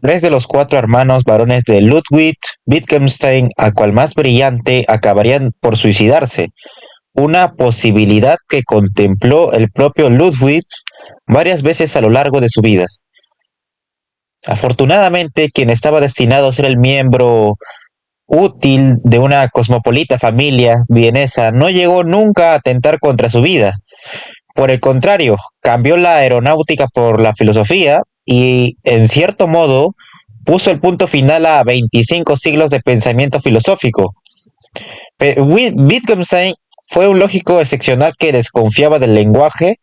tres de los cuatro hermanos varones de Ludwig Wittgenstein, a cual más brillante, acabarían por suicidarse, una posibilidad que contempló el propio Ludwig varias veces a lo largo de su vida. Afortunadamente, quien estaba destinado a ser el miembro útil de una cosmopolita familia vienesa no llegó nunca a atentar contra su vida. Por el contrario, cambió la aeronáutica por la filosofía y, en cierto modo, puso el punto final a 25 siglos de pensamiento filosófico. Wittgenstein fue un lógico excepcional que desconfiaba del lenguaje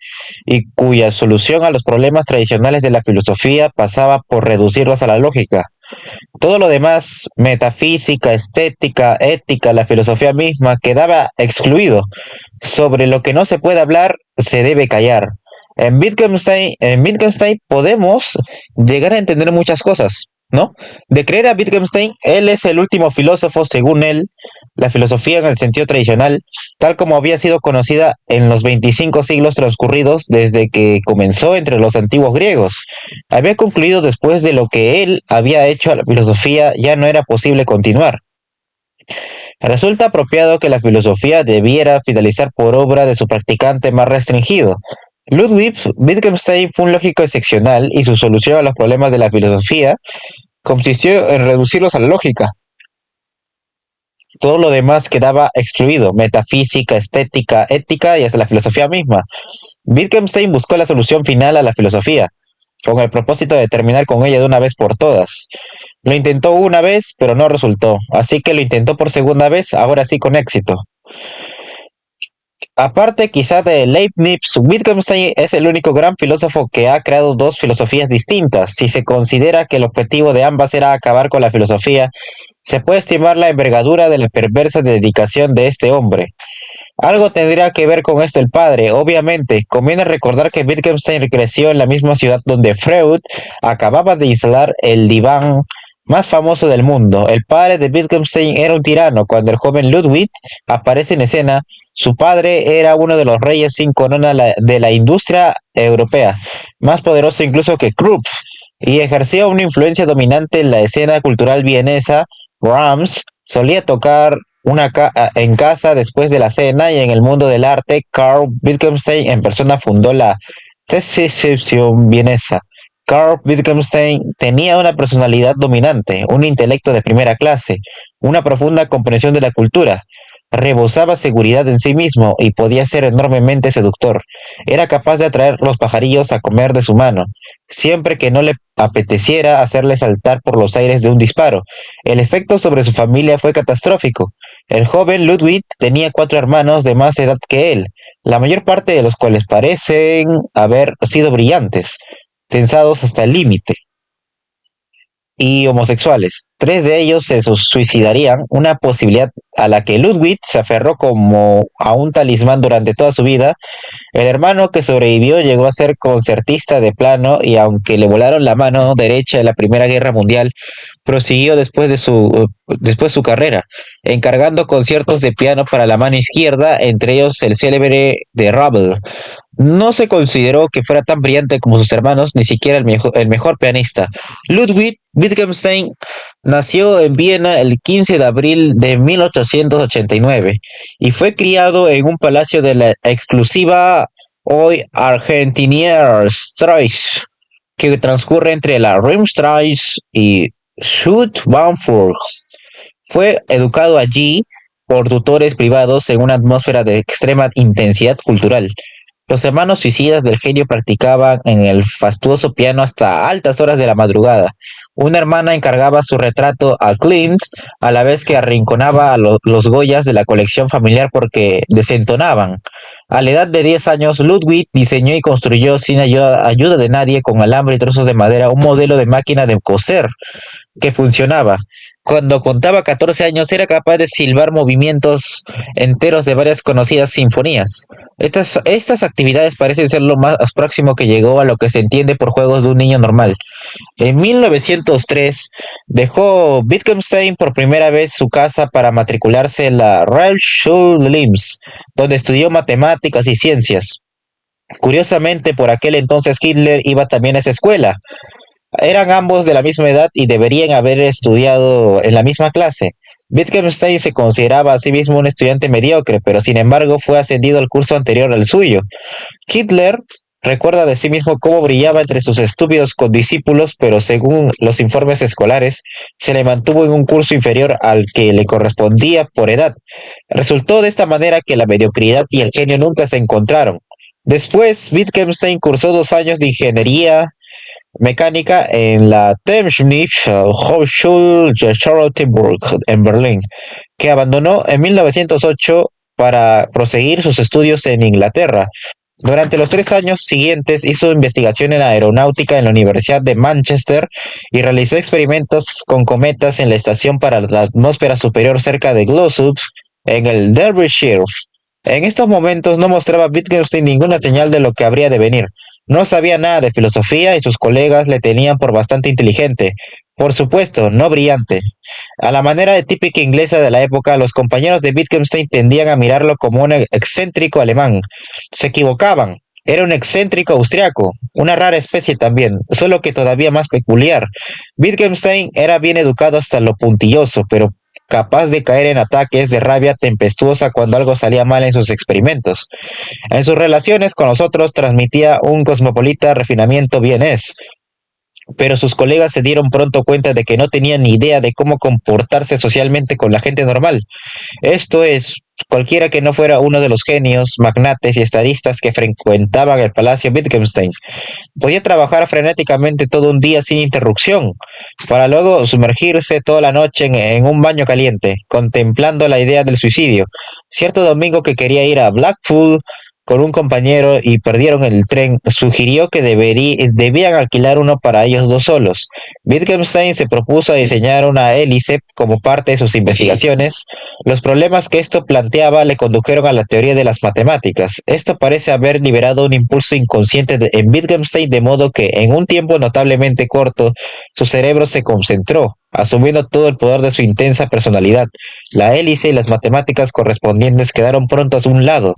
y cuya solución a los problemas tradicionales de la filosofía pasaba por reducirlos a la lógica. Todo lo demás, metafísica, estética, ética, la filosofía misma, quedaba excluido. Sobre lo que no se puede hablar, se debe callar. En Wittgenstein podemos llegar a entender muchas cosas, ¿no? De creer a Wittgenstein, él es el último filósofo, según él, la filosofía en el sentido tradicional, tal como había sido conocida en los 25 siglos transcurridos desde que comenzó entre los antiguos griegos. Había concluido después de lo que él había hecho a la filosofía, ya no era posible continuar. Resulta apropiado que la filosofía debiera finalizar por obra de su practicante más restringido. Ludwig Wittgenstein fue un lógico excepcional y su solución a los problemas de la filosofía consistió en reducirlos a la lógica. Todo lo demás quedaba excluido: metafísica, estética, ética y hasta la filosofía misma. Wittgenstein buscó la solución final a la filosofía, con el propósito de terminar con ella de una vez por todas. Lo intentó una vez, pero no resultó, así que lo intentó por segunda vez, ahora sí con éxito. Aparte quizá de Leibniz, Wittgenstein es el único gran filósofo que ha creado dos filosofías distintas. Si se considera que el objetivo de ambas era acabar con la filosofía, se puede estimar la envergadura de la perversa dedicación de este hombre. Algo tendría que ver con esto el padre, obviamente. Conviene recordar que Wittgenstein creció en la misma ciudad donde Freud acababa de instalar el diván más famoso del mundo. El padre de Wittgenstein era un tirano. Cuando el joven Ludwig aparece en escena, su padre era uno de los reyes sin corona de la industria europea, más poderoso incluso que Krupp, y ejercía una influencia dominante en la escena cultural vienesa. Brahms solía tocar en casa después de la cena, y en el mundo del arte, Karl Wittgenstein en persona fundó la Secesión vienesa. Karl Wittgenstein tenía una personalidad dominante, un intelecto de primera clase, una profunda comprensión de la cultura. Rebosaba seguridad en sí mismo y podía ser enormemente seductor. Era capaz de atraer los pajarillos a comer de su mano, siempre que no le apeteciera hacerle saltar por los aires de un disparo. El efecto sobre su familia fue catastrófico. El joven Ludwig tenía 4 hermanos de más edad que él, la mayor parte de los cuales parecen haber sido brillantes, tensados hasta el límite, y homosexuales. 3 de ellos se suicidarían, una posibilidad a la que Ludwig se aferró como a un talismán durante toda su vida. El hermano que sobrevivió llegó a ser concertista de piano y, aunque le volaron la mano derecha en la Primera Guerra Mundial, prosiguió después su carrera, encargando conciertos de piano para la mano izquierda, entre ellos el célebre de Ravel. No se consideró que fuera tan brillante como sus hermanos, ni siquiera el mejor pianista. Ludwig Wittgenstein nació en Viena el 15 de abril de 1889 y fue criado en un palacio de la exclusiva hoy Argentinier Straße, que transcurre entre la Ringstraße y Südbahnhof. Fue educado allí por tutores privados en una atmósfera de extrema intensidad cultural. Los hermanos suicidas del genio practicaban en el fastuoso piano hasta altas horas de la madrugada. Una hermana encargaba su retrato a Klimt, a la vez que arrinconaba a los Goyas de la colección familiar porque desentonaban. A la edad de 10 años, Ludwig diseñó y construyó sin ayuda de nadie, con alambre y trozos de madera, un modelo de máquina de coser que funcionaba. Cuando contaba 14 años era capaz de silbar movimientos enteros de varias conocidas sinfonías. Estas actividades parecen ser lo más próximo que llegó a lo que se entiende por juegos de un niño normal. En 1903 dejó Wittgenstein por primera vez su casa para matricularse en la Realschule Linz, donde estudió matemáticas y ciencias. Curiosamente, por aquel entonces Hitler iba también a esa escuela. Eran ambos de la misma edad y deberían haber estudiado en la misma clase. Wittgenstein se consideraba a sí mismo un estudiante mediocre, pero sin embargo fue ascendido al curso anterior al suyo. Hitler recuerda de sí mismo cómo brillaba entre sus estúpidos condiscípulos, pero según los informes escolares, se le mantuvo en un curso inferior al que le correspondía por edad. Resultó de esta manera que la mediocridad y el genio nunca se encontraron. Después, Wittgenstein cursó 2 años de ingeniería mecánica en la Technische Hochschule Charlottenburg en Berlín, que abandonó en 1908 para proseguir sus estudios en Inglaterra. Durante los 3 años siguientes hizo investigación en aeronáutica en la Universidad de Manchester y realizó experimentos con cometas en la estación para la atmósfera superior cerca de Glossop, en el Derbyshire. En estos momentos no mostraba Wittgenstein ninguna señal de lo que habría de venir. No sabía nada de filosofía y sus colegas le tenían por bastante inteligente. Por supuesto, no brillante. A la manera de típica inglesa de la época, los compañeros de Wittgenstein tendían a mirarlo como un excéntrico alemán. Se equivocaban. Era un excéntrico austriaco, una rara especie también, solo que todavía más peculiar. Wittgenstein era bien educado hasta lo puntilloso, pero capaz de caer en ataques de rabia tempestuosa cuando algo salía mal en sus experimentos. En sus relaciones con los otros transmitía un cosmopolita refinamiento vienés, pero sus colegas se dieron pronto cuenta de que no tenían ni idea de cómo comportarse socialmente con la gente normal. Esto es, cualquiera que no fuera uno de los genios, magnates y estadistas que frecuentaban el Palacio Wittgenstein. Podía trabajar frenéticamente todo un día sin interrupción, para luego sumergirse toda la noche en un baño caliente, contemplando la idea del suicidio. Cierto domingo que quería ir a Blackpool con un compañero y perdieron el tren, sugirió que debían alquilar uno para ellos dos solos. Wittgenstein se propuso diseñar una hélice como parte de sus investigaciones. Los problemas que esto planteaba le condujeron a la teoría de las matemáticas. Esto parece haber liberado un impulso inconsciente en Wittgenstein, de modo que en un tiempo notablemente corto su cerebro se concentró, asumiendo todo el poder de su intensa personalidad. La hélice y las matemáticas correspondientes quedaron pronto a un lado,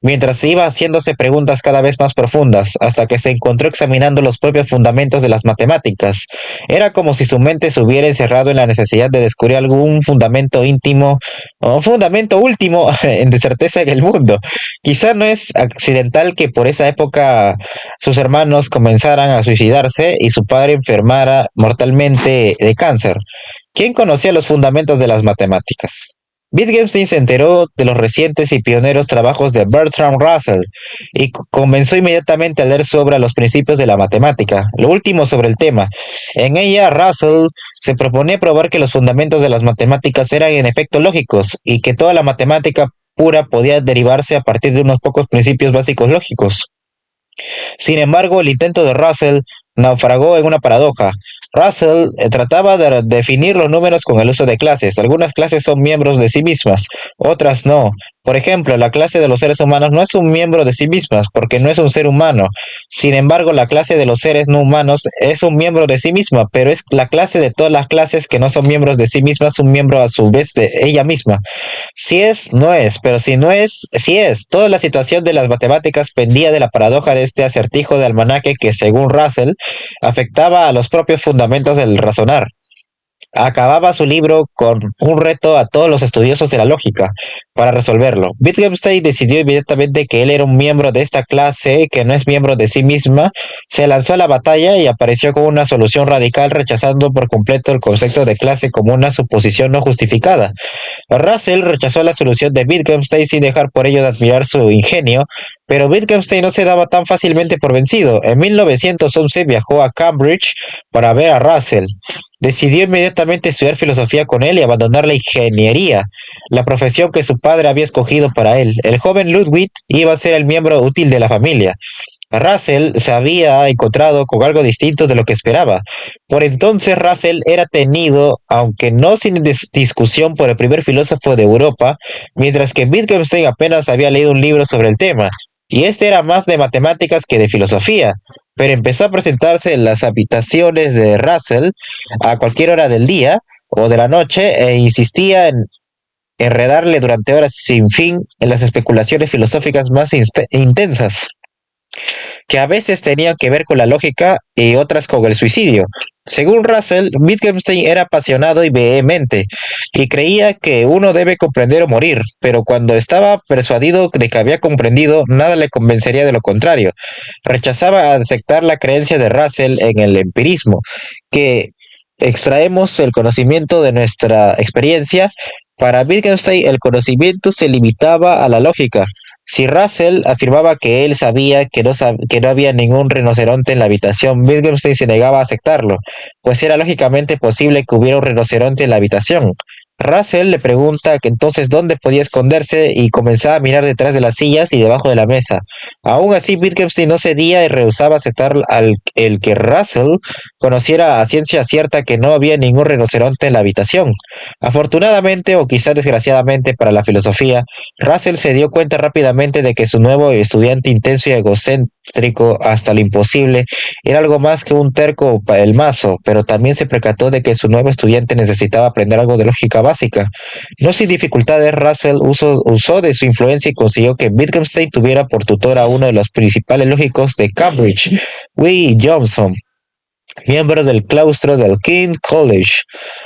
mientras iba haciéndose preguntas cada vez más profundas, hasta que se encontró examinando los propios fundamentos de las matemáticas. Era como si su mente se hubiera encerrado en la necesidad de descubrir algún fundamento íntimo o fundamento último de certeza en el mundo. Quizá no es accidental que por esa época sus hermanos comenzaran a suicidarse y su padre enfermara mortalmente de cáncer. ¿Quién conocía los fundamentos de las matemáticas? Wittgenstein se enteró de los recientes y pioneros trabajos de Bertrand Russell y comenzó inmediatamente a leer sobre los principios de la matemática, lo último sobre el tema. En ella, Russell se proponía probar que los fundamentos de las matemáticas eran en efecto lógicos y que toda la matemática pura podía derivarse a partir de unos pocos principios básicos lógicos. Sin embargo, el intento de Russell naufragó en una paradoja. Russell trataba de definir los números con el uso de clases. Algunas clases son miembros de sí mismas, otras no. Por ejemplo, la clase de los seres humanos no es un miembro de sí mismas porque no es un ser humano. Sin embargo, la clase de los seres no humanos es un miembro de sí misma, pero es la clase de todas las clases que no son miembros de sí mismas, un miembro a su vez de ella misma. Si es, no es, pero si no es, sí es. Toda la situación de las matemáticas pendía de la paradoja de este acertijo de almanaque que, según Russell, afectaba a los propios fundamentos del razonar. Acababa su libro con un reto a todos los estudiosos de la lógica para resolverlo. Wittgenstein decidió inmediatamente que él era un miembro de esta clase que no es miembro de sí misma, se lanzó a la batalla y apareció con una solución radical, rechazando por completo el concepto de clase como una suposición no justificada. Russell rechazó la solución de Wittgenstein sin dejar por ello de admirar su ingenio, pero Wittgenstein no se daba tan fácilmente por vencido. En 1911 viajó a Cambridge para ver a Russell. Decidió inmediatamente estudiar filosofía con él y abandonar la ingeniería, la profesión que su padre había escogido para él. El joven Ludwig iba a ser el miembro útil de la familia. Russell se había encontrado con algo distinto de lo que esperaba. Por entonces Russell era tenido, aunque no sin discusión, por el primer filósofo de Europa, mientras que Wittgenstein apenas había leído un libro sobre el tema, y este era más de matemáticas que de filosofía, pero empezó a presentarse en las habitaciones de Russell a cualquier hora del día o de la noche e insistía en enredarle durante horas sin fin en las especulaciones filosóficas más intensas. que a veces tenían que ver con la lógica y otras con el suicidio. Según Russell, Wittgenstein era apasionado y vehemente, y creía que uno debe comprender o morir, pero cuando estaba persuadido de que había comprendido, nada le convencería de lo contrario. Rechazaba aceptar la creencia de Russell en el empirismo, que extraemos el conocimiento de nuestra experiencia. Para Wittgenstein, el conocimiento se limitaba a la lógica. Si Russell afirmaba que él sabía que no había ningún rinoceronte en la habitación, Wittgenstein se negaba a aceptarlo, pues era lógicamente posible que hubiera un rinoceronte en la habitación. Russell le pregunta que entonces dónde podía esconderse y comenzaba a mirar detrás de las sillas y debajo de la mesa. Aún así, Wittgenstein no cedía y rehusaba aceptar el que Russell conociera a ciencia cierta que no había ningún rinoceronte en la habitación. Afortunadamente, o quizá desgraciadamente para la filosofía, Russell se dio cuenta rápidamente de que su nuevo estudiante intenso y egocéntrico hasta lo imposible era algo más que un terco pelmazo, pero también se percató de que su nuevo estudiante necesitaba aprender algo de lógica básica. No sin dificultades, Russell usó de su influencia y consiguió que Wittgenstein tuviera por tutor a uno de los principales lógicos de Cambridge, W. Johnson, miembro del claustro del King's College.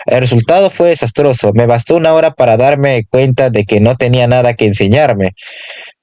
El resultado fue desastroso. Me bastó una hora para darme cuenta de que no tenía nada que enseñarme,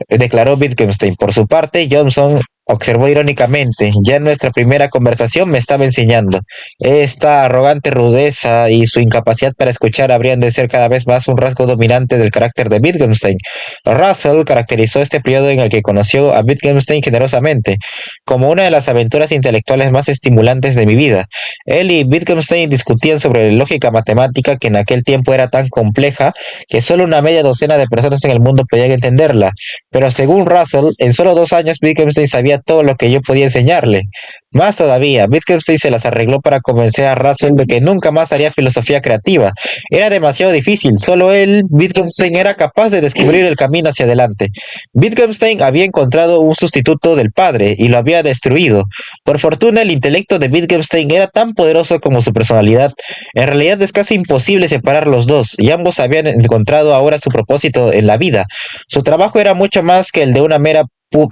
declaró Wittgenstein. Por su parte, Johnson observó irónicamente: ya en nuestra primera conversación me estaba enseñando. Esta arrogante rudeza y su incapacidad para escuchar habrían de ser cada vez más un rasgo dominante del carácter de Wittgenstein. Russell caracterizó este periodo en el que conoció a Wittgenstein generosamente como una de las aventuras intelectuales más estimulantes de mi vida. Él y Wittgenstein discutían sobre lógica matemática que en aquel tiempo era tan compleja que solo una media docena de personas en el mundo podían entenderla. Pero según Russell, en solo 2 años Wittgenstein sabía todo lo que yo podía enseñarle. Más todavía, Wittgenstein se las arregló para convencer a Russell de que nunca más haría filosofía creativa. Era demasiado difícil, solo él, Wittgenstein, era capaz de descubrir el camino hacia adelante. Wittgenstein había encontrado un sustituto del padre y lo había destruido. Por fortuna, el intelecto de Wittgenstein era tan poderoso como su personalidad. En realidad es casi imposible separar los dos, y ambos habían encontrado ahora su propósito en la vida. Su trabajo era mucho más que el de una mera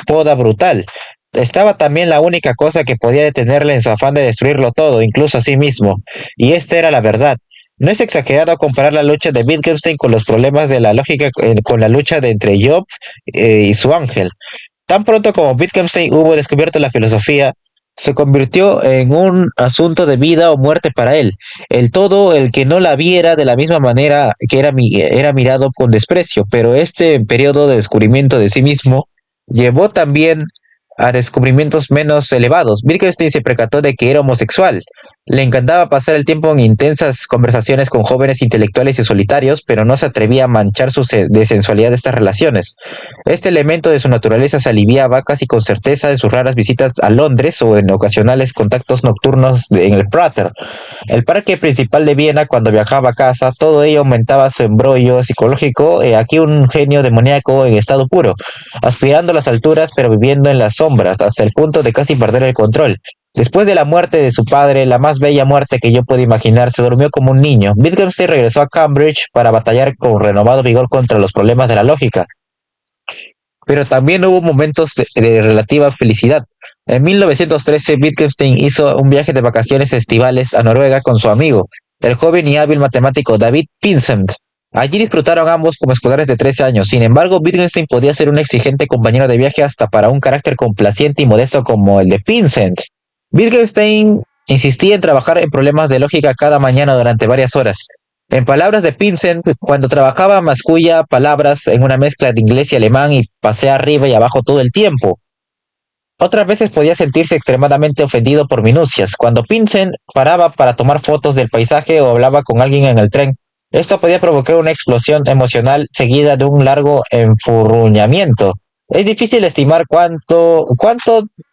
poda brutal. Estaba también la única cosa que podía detenerle en su afán de destruirlo todo, incluso a sí mismo. Y esta era la verdad. No es exagerado comparar la lucha de Wittgenstein con los problemas de la lógica, con la lucha de entre Job y su ángel. Tan pronto como Wittgenstein hubo descubierto la filosofía, se convirtió en un asunto de vida o muerte para él. El todo, el que no la viera de la misma manera que era mirado con desprecio, pero este periodo de descubrimiento de sí mismo llevó también a descubrimientos menos elevados. Wittgenstein se percató de que era homosexual. Le encantaba pasar el tiempo en intensas conversaciones con jóvenes intelectuales y solitarios, pero no se atrevía a manchar de sensualidad de estas relaciones. Este elemento de su naturaleza se aliviaba casi con certeza en sus raras visitas a Londres o en ocasionales contactos nocturnos en el Prater, el parque principal de Viena. Cuando viajaba a casa, todo ello aumentaba su embrollo psicológico. Aquí un genio demoníaco en estado puro, aspirando a las alturas pero viviendo en las sombras, hasta el punto de casi perder el control. Después de la muerte de su padre, la más bella muerte que yo puedo imaginar, se durmió como un niño. Wittgenstein regresó a Cambridge para batallar con renovado vigor contra los problemas de la lógica. Pero también hubo momentos de relativa felicidad. En 1913, Wittgenstein hizo un viaje de vacaciones estivales a Noruega con su amigo, el joven y hábil matemático David Pinsent. Allí disfrutaron ambos como escolares de 13 años. Sin embargo, Wittgenstein podía ser un exigente compañero de viaje hasta para un carácter complaciente y modesto como el de Pinsent. Wittgenstein insistía en trabajar en problemas de lógica cada mañana durante varias horas. En palabras de Pinsent, cuando trabajaba masculla palabras en una mezcla de inglés y alemán y pasea arriba y abajo todo el tiempo. Otras veces podía sentirse extremadamente ofendido por minucias. Cuando Pinsent paraba para tomar fotos del paisaje o hablaba con alguien en el tren, esto podía provocar una explosión emocional seguida de un largo enfurruñamiento. Es difícil estimar cuánto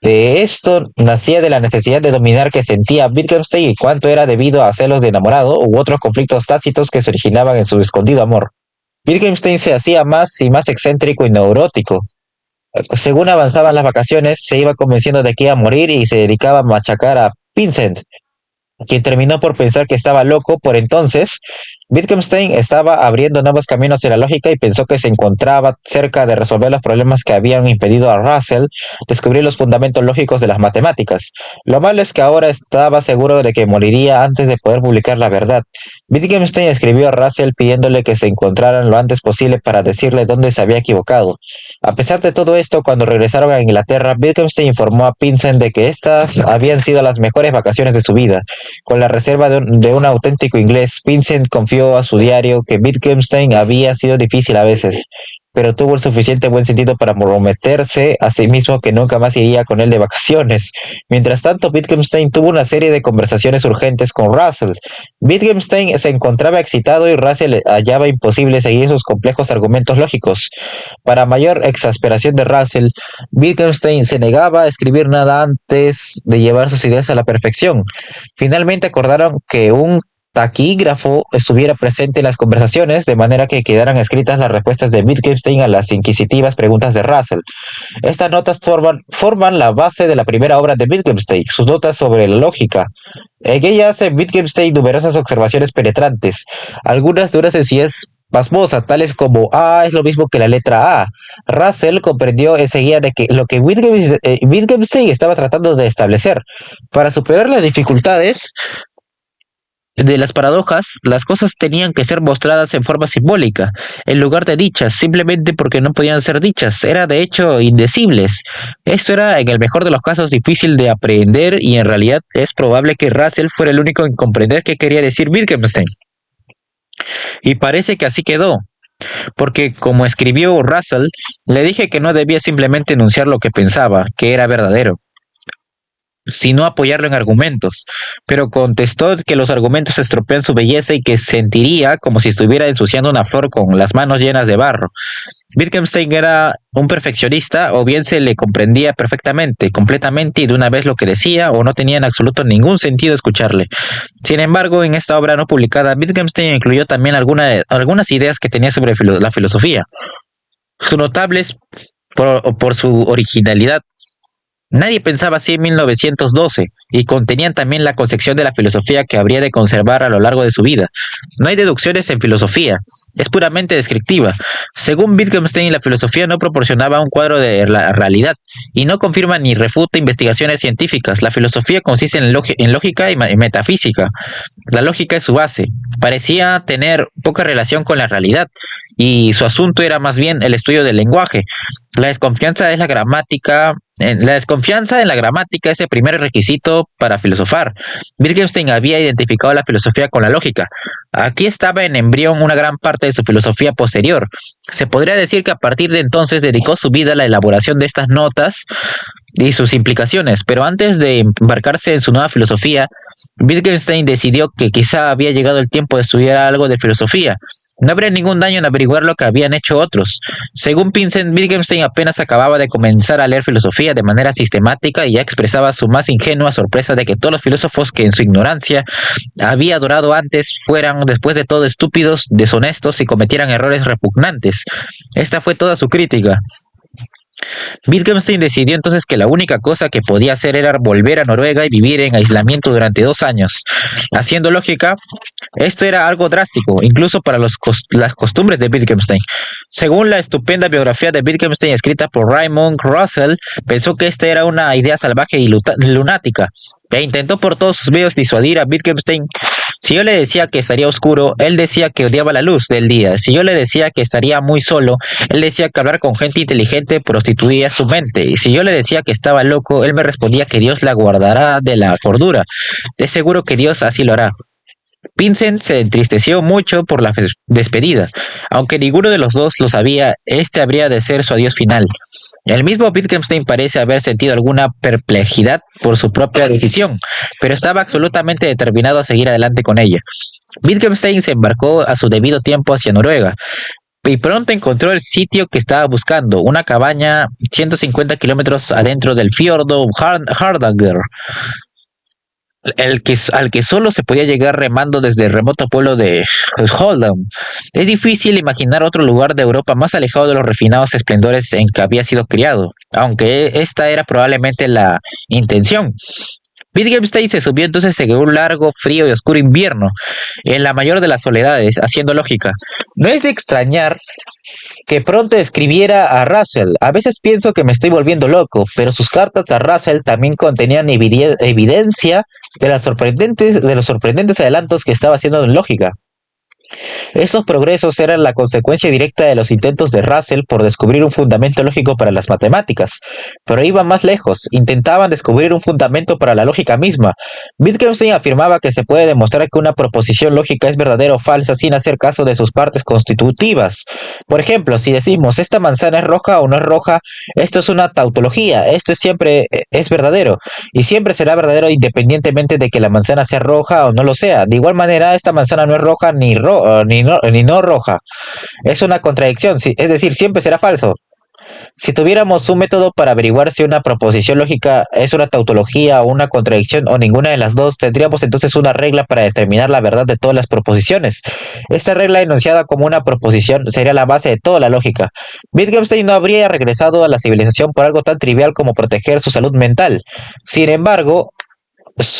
de esto nacía de la necesidad de dominar que sentía Wittgenstein y cuánto era debido a celos de enamorado u otros conflictos tácitos que se originaban en su escondido amor. Wittgenstein se hacía más y más excéntrico y neurótico. Según avanzaban las vacaciones, se iba convenciendo de que iba a morir y se dedicaba a machacar a Vincent, quien terminó por pensar que estaba loco por entonces. Wittgenstein estaba abriendo nuevos caminos en la lógica y pensó que se encontraba cerca de resolver los problemas que habían impedido a Russell descubrir los fundamentos lógicos de las matemáticas. Lo malo es que ahora estaba seguro de que moriría antes de poder publicar la verdad. Wittgenstein escribió a Russell pidiéndole que se encontraran lo antes posible para decirle dónde se había equivocado. A pesar de todo esto, cuando regresaron a Inglaterra, Wittgenstein informó a Vincent de que estas habían sido las mejores vacaciones de su vida. Con la reserva de un auténtico inglés, Vincent confió a su diario que Wittgenstein había sido difícil a veces, pero tuvo el suficiente buen sentido para prometerse a sí mismo que nunca más iría con él de vacaciones. Mientras tanto, Wittgenstein tuvo una serie de conversaciones urgentes con Russell. Wittgenstein se encontraba excitado y Russell hallaba imposible seguir sus complejos argumentos lógicos. Para mayor exasperación de Russell, Wittgenstein se negaba a escribir nada antes de llevar sus ideas a la perfección. Finalmente acordaron que un taquígrafo estuviera presente en las conversaciones, de manera que quedaran escritas las respuestas de Wittgenstein a las inquisitivas preguntas de Russell. Estas notas forman la base de la primera obra de Wittgenstein, sus notas sobre la lógica. En ella hace Wittgenstein numerosas observaciones penetrantes, algunas de una sencillez pasmosa, tales como A es lo mismo que la letra A. Russell comprendió enseguida de que lo que Wittgenstein estaba tratando de establecer. Para superar las dificultades de las paradojas, las cosas tenían que ser mostradas en forma simbólica, en lugar de dichas, simplemente porque no podían ser dichas, era de hecho indecibles. Esto era, en el mejor de los casos, difícil de aprender y en realidad es probable que Russell fuera el único en comprender qué quería decir Wittgenstein. Y parece que así quedó, porque como escribió Russell, le dije que no debía simplemente enunciar lo que pensaba, que era verdadero, sino apoyarlo en argumentos, pero contestó que los argumentos estropean su belleza y que sentiría como si estuviera ensuciando una flor con las manos llenas de barro. Wittgenstein era un perfeccionista, o bien se le comprendía perfectamente, completamente y de una vez lo que decía, o no tenía en absoluto ningún sentido escucharle. Sin embargo, en esta obra no publicada, Wittgenstein incluyó también algunas ideas que tenía sobre la filosofía. Son notables por su originalidad. Nadie pensaba así en 1912 y contenían también la concepción de la filosofía que habría de conservar a lo largo de su vida. No hay deducciones en filosofía, es puramente descriptiva. Según Wittgenstein, la filosofía no proporcionaba un cuadro de la realidad y no confirma ni refuta investigaciones científicas. La filosofía consiste en lógica y metafísica. La lógica es su base. Parecía tener poca relación con la realidad y su asunto era más bien el estudio del lenguaje. La desconfianza es la gramática. La desconfianza en la gramática es el primer requisito para filosofar. Wittgenstein había identificado la filosofía con la lógica. Aquí estaba en embrión una gran parte de su filosofía posterior. Se podría decir que a partir de entonces dedicó su vida a la elaboración de estas notas y sus implicaciones, pero antes de embarcarse en su nueva filosofía, Wittgenstein decidió que quizá había llegado el tiempo de estudiar algo de filosofía. No habría ningún daño en averiguar lo que habían hecho otros. Según Vincent, Wittgenstein apenas acababa de comenzar a leer filosofía de manera sistemática y ya expresaba su más ingenua sorpresa de que todos los filósofos que en su ignorancia había adorado antes fueran después de todo estúpidos, deshonestos y cometieran errores repugnantes. Esta fue toda su crítica. Wittgenstein decidió entonces que la única cosa que podía hacer era volver a Noruega y vivir en aislamiento durante 2 años. Haciendo lógica, esto era algo drástico, incluso para las costumbres de Wittgenstein. Según la estupenda biografía de Wittgenstein escrita por Raymond Russell, pensó que esta era una idea salvaje y lunática, e intentó por todos sus medios disuadir a Wittgenstein. Si yo le decía que estaría oscuro, él decía que odiaba la luz del día. Si yo le decía que estaría muy solo, él decía que hablar con gente inteligente prostituía su mente. Y si yo le decía que estaba loco, él me respondía que Dios la guardará de la cordura. Es seguro que Dios así lo hará. Vincent se entristeció mucho por la despedida. Aunque ninguno de los dos lo sabía, este habría de ser su adiós final. El mismo Wittgenstein parece haber sentido alguna perplejidad por su propia decisión, pero estaba absolutamente determinado a seguir adelante con ella. Wittgenstein se embarcó a su debido tiempo hacia Noruega y pronto encontró el sitio que estaba buscando, una cabaña 150 kilómetros adentro del fiordo Hardanger, al que solo se podía llegar remando desde el remoto pueblo de Holdham. Es difícil imaginar otro lugar de Europa más alejado de los refinados esplendores en que había sido criado, aunque esta era probablemente la intención. Wittgenstein se subió entonces en un largo, frío y oscuro invierno, en la mayor de las soledades, haciendo lógica. No es de extrañar que pronto escribiera a Russell. A veces pienso que me estoy volviendo loco, pero sus cartas a Russell también contenían evidencia de los sorprendentes adelantos que estaba haciendo en lógica. Estos progresos eran la consecuencia directa de los intentos de Russell por descubrir un fundamento lógico para las matemáticas, pero iban más lejos, intentaban descubrir un fundamento para la lógica misma. Wittgenstein afirmaba que se puede demostrar que una proposición lógica es verdadera o falsa sin hacer caso de sus partes constitutivas. Por ejemplo, si decimos esta manzana es roja o no es roja, esto es una tautología, siempre es verdadero, y siempre será verdadero independientemente de que la manzana sea roja o no lo sea. De igual manera, esta manzana no es roja ni no roja. Es una contradicción, es decir, siempre será falso. Si tuviéramos un método para averiguar si una proposición lógica es una tautología o una contradicción o ninguna de las dos, tendríamos entonces una regla para determinar la verdad de todas las proposiciones. Esta regla enunciada como una proposición sería la base de toda la lógica. Wittgenstein no habría regresado a la civilización por algo tan trivial como proteger su salud mental. Sin embargo,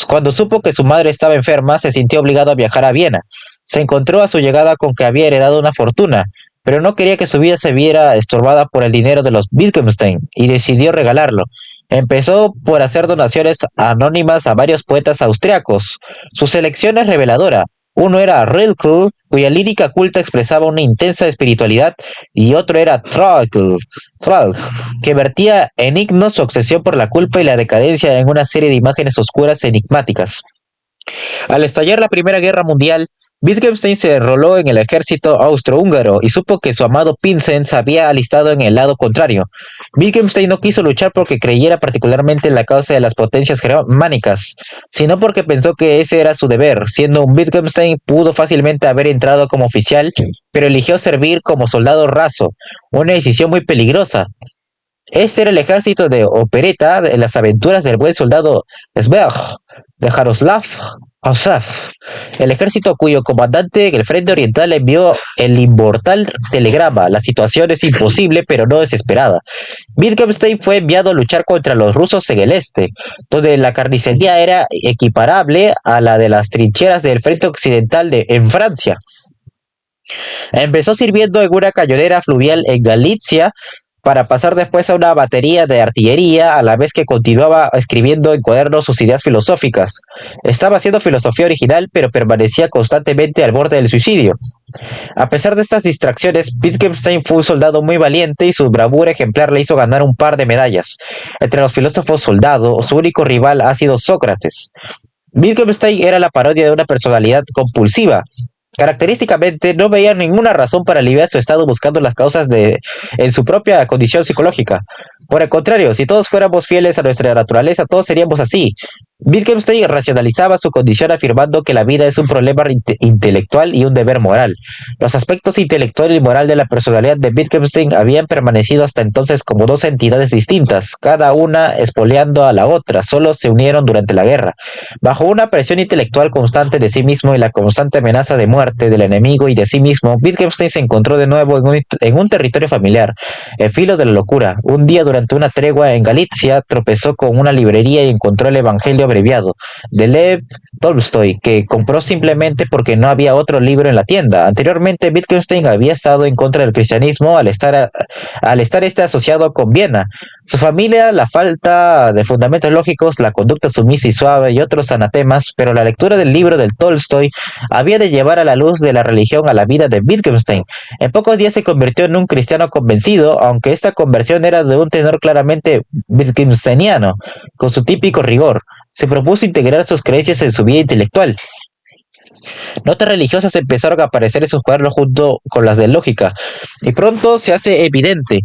cuando supo que su madre estaba enferma, se sintió obligado a viajar a Viena. Se encontró a su llegada con que había heredado una fortuna, pero no quería que su vida se viera estorbada por el dinero de los Wittgenstein y decidió regalarlo. Empezó por hacer donaciones anónimas a varios poetas austriacos. Su selección es reveladora. Uno era Rilke, cuya lírica culta expresaba una intensa espiritualidad, y otro era Trautl, que vertía en himnos su obsesión por la culpa y la decadencia en una serie de imágenes oscuras e enigmáticas. Al estallar la Primera Guerra Mundial, Wittgenstein se enroló en el ejército austrohúngaro y supo que su amado Pinsent se había alistado en el lado contrario. Wittgenstein no quiso luchar porque creyera particularmente en la causa de las potencias germánicas, sino porque pensó que ese era su deber. Siendo un Wittgenstein, pudo fácilmente haber entrado como oficial, pero eligió servir como soldado raso, una decisión muy peligrosa. Este era el ejército de opereta de las aventuras del buen soldado Sverg, de Jaroslav Ausaf, el ejército cuyo comandante en el frente oriental envió el inmortal telegrama: la situación es imposible pero no desesperada. Wittgenstein fue enviado a luchar contra los rusos en el este, donde la carnicería era equiparable a la de las trincheras del frente occidental en Francia. Empezó sirviendo en una cañonera fluvial en Galicia, para pasar después a una batería de artillería, a la vez que continuaba escribiendo en cuadernos sus ideas filosóficas. Estaba haciendo filosofía original, pero permanecía constantemente al borde del suicidio. A pesar de estas distracciones, Wittgenstein fue un soldado muy valiente y su bravura ejemplar le hizo ganar un par de medallas. Entre los filósofos soldados, su único rival ha sido Sócrates. Wittgenstein era la parodia de una personalidad compulsiva. Característicamente, no veía ninguna razón para aliviar su estado buscando las causas en su propia condición psicológica. Por el contrario, si todos fuéramos fieles a nuestra naturaleza, todos seríamos así. Wittgenstein racionalizaba su condición afirmando que la vida es un problema intelectual y un deber moral. Los aspectos intelectual y moral de la personalidad de Wittgenstein habían permanecido hasta entonces como dos entidades distintas, cada una espoleando a la otra, solo se unieron durante la guerra. Bajo una presión intelectual constante de sí mismo y la constante amenaza de muerte del enemigo y de sí mismo, Wittgenstein se encontró de nuevo en un territorio familiar, el filo de la locura. Un día, durante una tregua en Galicia, tropezó con una librería y encontró el Evangelio abreviado de Lev Tolstoy, que compró simplemente porque no había otro libro en la tienda. Anteriormente, Wittgenstein había estado en contra del cristianismo al estar asociado con Viena. Su familia, la falta de fundamentos lógicos, la conducta sumisa y suave y otros anatemas, pero la lectura del libro del Tolstoy había de llevar a la luz de la religión a la vida de Wittgenstein. En pocos días se convirtió en un cristiano convencido, aunque esta conversión era de un tenor claramente wittgensteiniano, con su típico rigor. Se propuso integrar sus creencias en su vida intelectual. Notas religiosas empezaron a aparecer en sus cuadernos junto con las de lógica, y pronto se hace evidente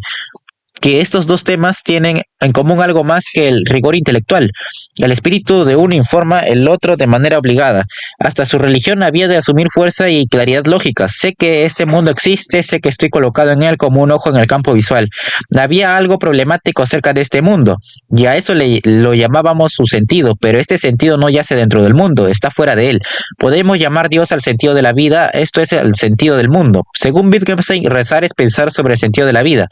que estos dos temas tienen en común algo más que el rigor intelectual. El espíritu de uno informa el otro de manera obligada. Hasta su religión había de asumir fuerza y claridad lógica. Sé que este mundo existe, sé que estoy colocado en él como un ojo en el campo visual. Había algo problemático acerca de este mundo, y a eso lo llamábamos su sentido, pero este sentido no yace dentro del mundo, está fuera de él. Podemos llamar Dios al sentido de la vida, esto es el sentido del mundo. Según Wittgenstein, rezar es pensar sobre el sentido de la vida,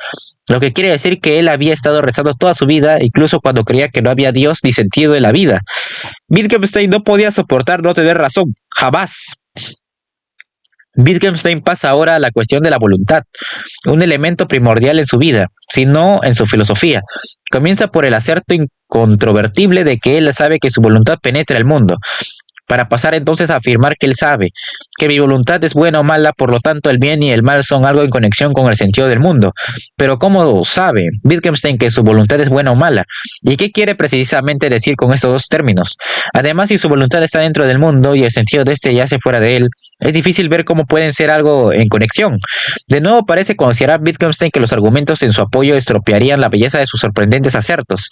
lo que quiere decir que él había estado rezando toda su su vida, incluso cuando creía que no había Dios ni sentido en la vida. Wittgenstein no podía soportar no tener razón, jamás. Wittgenstein pasa ahora a la cuestión de la voluntad, un elemento primordial en su vida, si no en su filosofía. Comienza por el acerto incontrovertible de que él sabe que su voluntad penetra el mundo, para pasar entonces a afirmar que él sabe que mi voluntad es buena o mala, por lo tanto el bien y el mal son algo en conexión con el sentido del mundo. Pero ¿cómo sabe Wittgenstein que su voluntad es buena o mala? ¿Y qué quiere precisamente decir con estos dos términos? Además, si su voluntad está dentro del mundo y el sentido de este yace fuera de él, es difícil ver cómo pueden ser algo en conexión. De nuevo parece considerar Wittgenstein que los argumentos en su apoyo estropearían la belleza de sus sorprendentes acertos.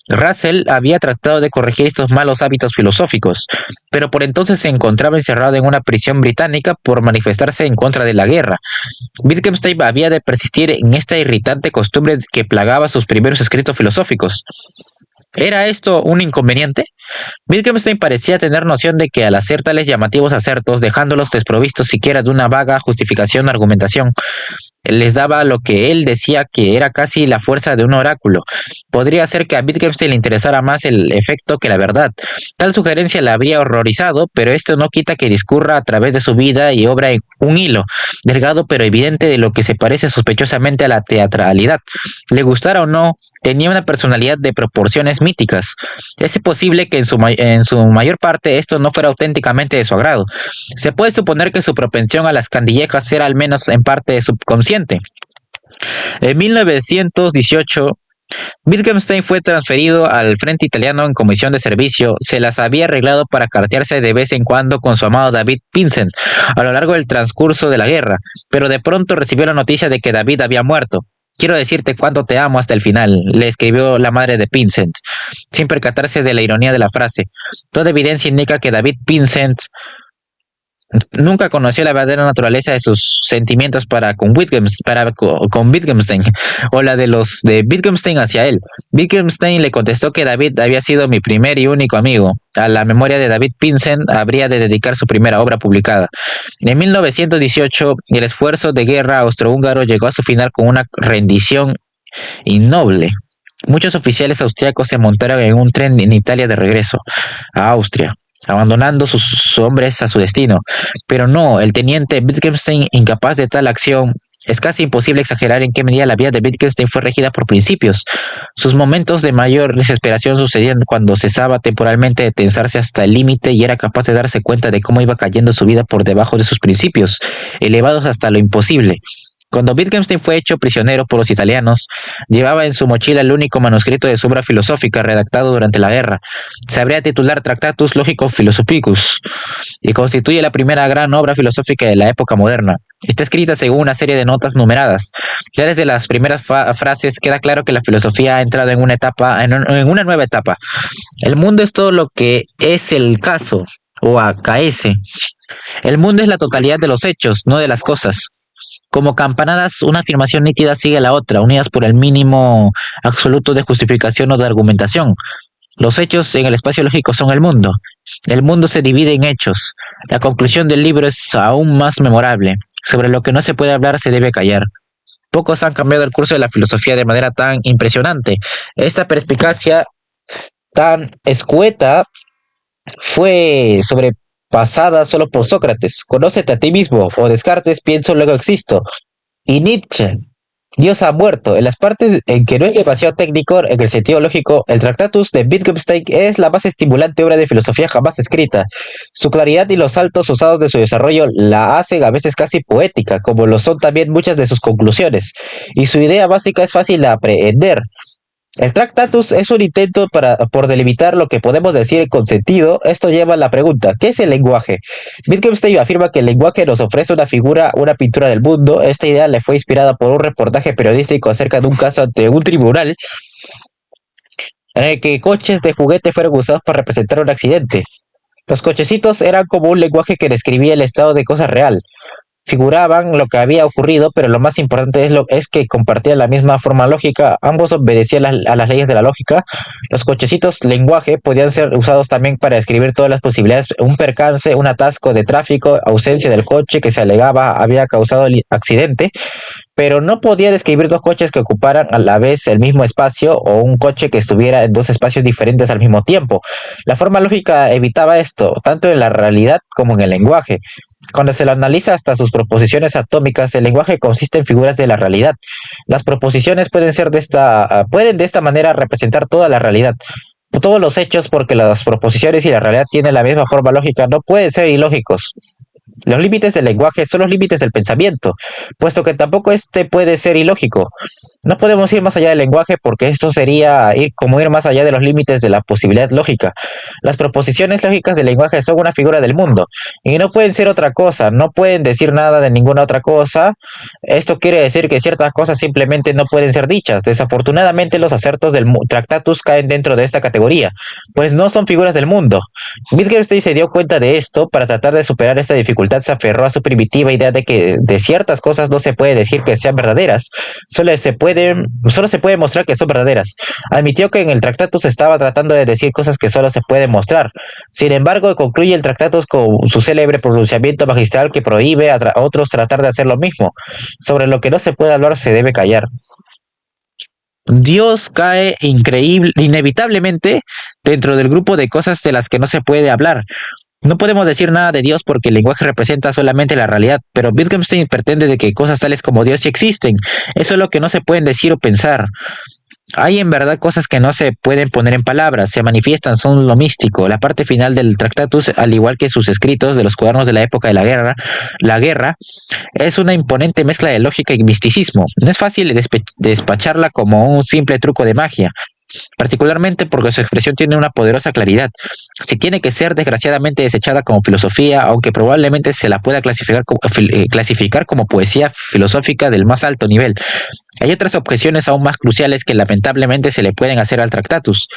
Russell había tratado de corregir estos malos hábitos filosóficos, pero por entonces se encontraba encerrado en una prisión británica por manifestarse en contra de la guerra. Wittgenstein había de persistir en esta irritante costumbre que plagaba sus primeros escritos filosóficos. ¿Era esto un inconveniente? Wittgenstein parecía tener noción de que al hacer tales llamativos acertos, dejándolos desprovistos siquiera de una vaga justificación o argumentación, les daba lo que él decía que era casi la fuerza de un oráculo. Podría ser que a Wittgenstein le interesara más el efecto que la verdad. Tal sugerencia le habría horrorizado, pero esto no quita que discurra a través de su vida y obra en un hilo, delgado pero evidente, de lo que se parece sospechosamente a la teatralidad. Le gustara o no, tenía una personalidad de proporciones míticas. Es posible que en su mayor parte esto no fuera auténticamente de su agrado. Se puede suponer que su propensión a las candillejas era al menos en parte subconsciente. En 1918, Wittgenstein fue transferido al frente italiano en comisión de servicio. Se las había arreglado para cartearse de vez en cuando con su amado David Vincent a lo largo del transcurso de la guerra, pero de pronto recibió la noticia de que David había muerto. Quiero decirte cuánto te amo hasta el final, le escribió la madre de Vincent, sin percatarse de la ironía de la frase. Toda evidencia indica que David Vincent nunca conoció la verdadera naturaleza de sus sentimientos con Wittgenstein, o la de los de Wittgenstein hacia él. Wittgenstein le contestó que David había sido mi primer y único amigo. A la memoria de David Vincent habría de dedicar su primera obra publicada. En 1918, el esfuerzo de guerra austrohúngaro llegó a su final con una rendición innoble. Muchos oficiales austriacos se montaron en un tren en Italia de regreso a Austria, abandonando sus hombres a su destino. Pero no, el teniente Wittgenstein, incapaz de tal acción. Es casi imposible exagerar en qué medida la vida de Wittgenstein fue regida por principios. Sus momentos de mayor desesperación sucedían cuando cesaba temporalmente de tensarse hasta el límite y era capaz de darse cuenta de cómo iba cayendo su vida por debajo de sus principios, elevados hasta lo imposible. Cuando Wittgenstein fue hecho prisionero por los italianos, llevaba en su mochila el único manuscrito de su obra filosófica redactado durante la guerra. Se habría titular Tractatus Logico-Philosophicus y constituye la primera gran obra filosófica de la época moderna. Está escrita según una serie de notas numeradas. Ya desde las primeras frases queda claro que la filosofía ha entrado en una nueva etapa. El mundo es todo lo que es el caso o acaece. El mundo es la totalidad de los hechos, no de las cosas. Como campanadas, una afirmación nítida sigue a la otra, unidas por el mínimo absoluto de justificación o de argumentación. Los hechos en el espacio lógico son el mundo. El mundo se divide en hechos. La conclusión del libro es aún más memorable. Sobre lo que no se puede hablar se debe callar. Pocos han cambiado el curso de la filosofía de manera tan impresionante. Esta perspicacia tan escueta fue sobrepasada solo por Sócrates. Conócete a ti mismo, o Descartes, pienso luego existo. Y Nietzsche, Dios ha muerto. En las partes en que no es demasiado técnico, en el sentido lógico, el Tractatus de Wittgenstein es la más estimulante obra de filosofía jamás escrita. Su claridad y los saltos usados de su desarrollo la hacen a veces casi poética, como lo son también muchas de sus conclusiones. Y su idea básica es fácil de aprender. El Tractatus es un intento por delimitar lo que podemos decir con sentido. Esto lleva a la pregunta, ¿qué es el lenguaje? Wittgenstein afirma que el lenguaje nos ofrece una figura, una pintura del mundo. Esta idea le fue inspirada por un reportaje periodístico acerca de un caso ante un tribunal en el que coches de juguete fueron usados para representar un accidente. Los cochecitos eran como un lenguaje que describía el estado de cosas real. Figuraban lo que había ocurrido, pero lo más importante es que compartían la misma forma lógica. Ambos obedecían a las leyes de la lógica. Los cochecitos lenguaje podían ser usados también para describir todas las posibilidades: un percance, un atasco de tráfico, ausencia del coche que se alegaba había causado el accidente. pero no podía describir dos coches que ocuparan a la vez el mismo espacio o un coche que estuviera en dos espacios diferentes al mismo tiempo. La forma lógica evitaba esto, tanto en la realidad como en el lenguaje. Cuando se lo analiza hasta sus proposiciones atómicas, el lenguaje consiste en figuras de la realidad. Las proposiciones pueden de esta manera representar toda la realidad, todos los hechos, porque las proposiciones y la realidad tienen la misma forma lógica, no pueden ser ilógicos. Los límites del lenguaje son los límites del pensamiento, puesto que tampoco este puede ser ilógico. No podemos ir más allá del lenguaje porque esto sería ir más allá de los límites de la posibilidad lógica. Las proposiciones lógicas del lenguaje son una figura del mundo y no pueden ser otra cosa, no pueden decir nada de ninguna otra cosa. Esto quiere decir que ciertas cosas simplemente no pueden ser dichas. Desafortunadamente, los acertos del Tractatus caen dentro de esta categoría, pues no son figuras del mundo. Wittgenstein se dio cuenta de esto. Para tratar de superar esta dificultad se aferró a su primitiva idea de que de ciertas cosas no se puede decir que sean verdaderas, solo se puede mostrar que son verdaderas. Admitió que en el Tractatus estaba tratando de decir cosas que solo se pueden mostrar. Sin embargo, concluye el Tractatus con su célebre pronunciamiento magistral que prohíbe a otros tratar de hacer lo mismo. Sobre lo que no se puede hablar se debe callar. Dios cae inevitablemente dentro del grupo de cosas de las que no se puede hablar. No podemos decir nada de Dios porque el lenguaje representa solamente la realidad, pero Wittgenstein pretende de que cosas tales como Dios sí existen. Eso es lo que no se pueden decir o pensar. Hay en verdad cosas que no se pueden poner en palabras, se manifiestan, son lo místico. La parte final del Tractatus, al igual que sus escritos de los cuadernos de la época de la guerra, es una imponente mezcla de lógica y misticismo. No es fácil despacharla como un simple truco de magia, particularmente porque su expresión tiene una poderosa claridad. Si tiene que ser desgraciadamente desechada como filosofía, aunque probablemente se la pueda clasificar como poesía filosófica del más alto nivel. Hay otras objeciones aún más cruciales que lamentablemente se le pueden hacer al Tractatus.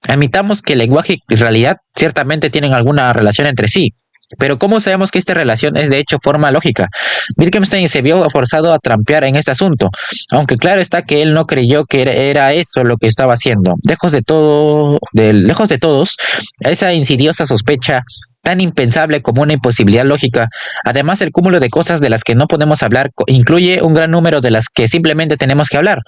Admitamos que el lenguaje y realidad ciertamente tienen alguna relación entre sí, pero ¿cómo sabemos que esta relación es de hecho forma lógica? Wittgenstein se vio forzado a trampear en este asunto, aunque claro está que él no creyó que era eso lo que estaba haciendo. Lejos de todos, esa insidiosa sospecha tan impensable como una imposibilidad lógica. Además, el cúmulo de cosas de las que no podemos hablar incluye un gran número de las que simplemente tenemos que hablar.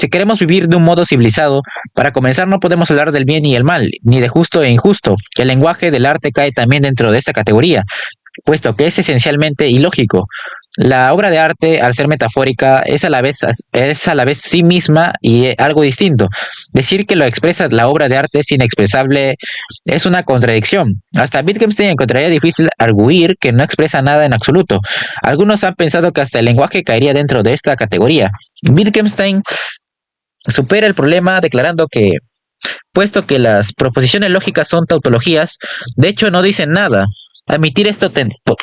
Si queremos vivir de un modo civilizado, para comenzar no podemos hablar del bien y el mal, ni de justo e injusto. El lenguaje del arte cae también dentro de esta categoría, puesto que es esencialmente ilógico. La obra de arte, al ser metafórica, es a la vez sí misma y algo distinto. Decir que lo expresa la obra de arte es inexpresable es una contradicción. Hasta Wittgenstein encontraría difícil arguir que no expresa nada en absoluto. Algunos han pensado que hasta el lenguaje caería dentro de esta categoría. Wittgenstein supera el problema declarando que, puesto que las proposiciones lógicas son tautologías, de hecho no dicen nada. Admitir esto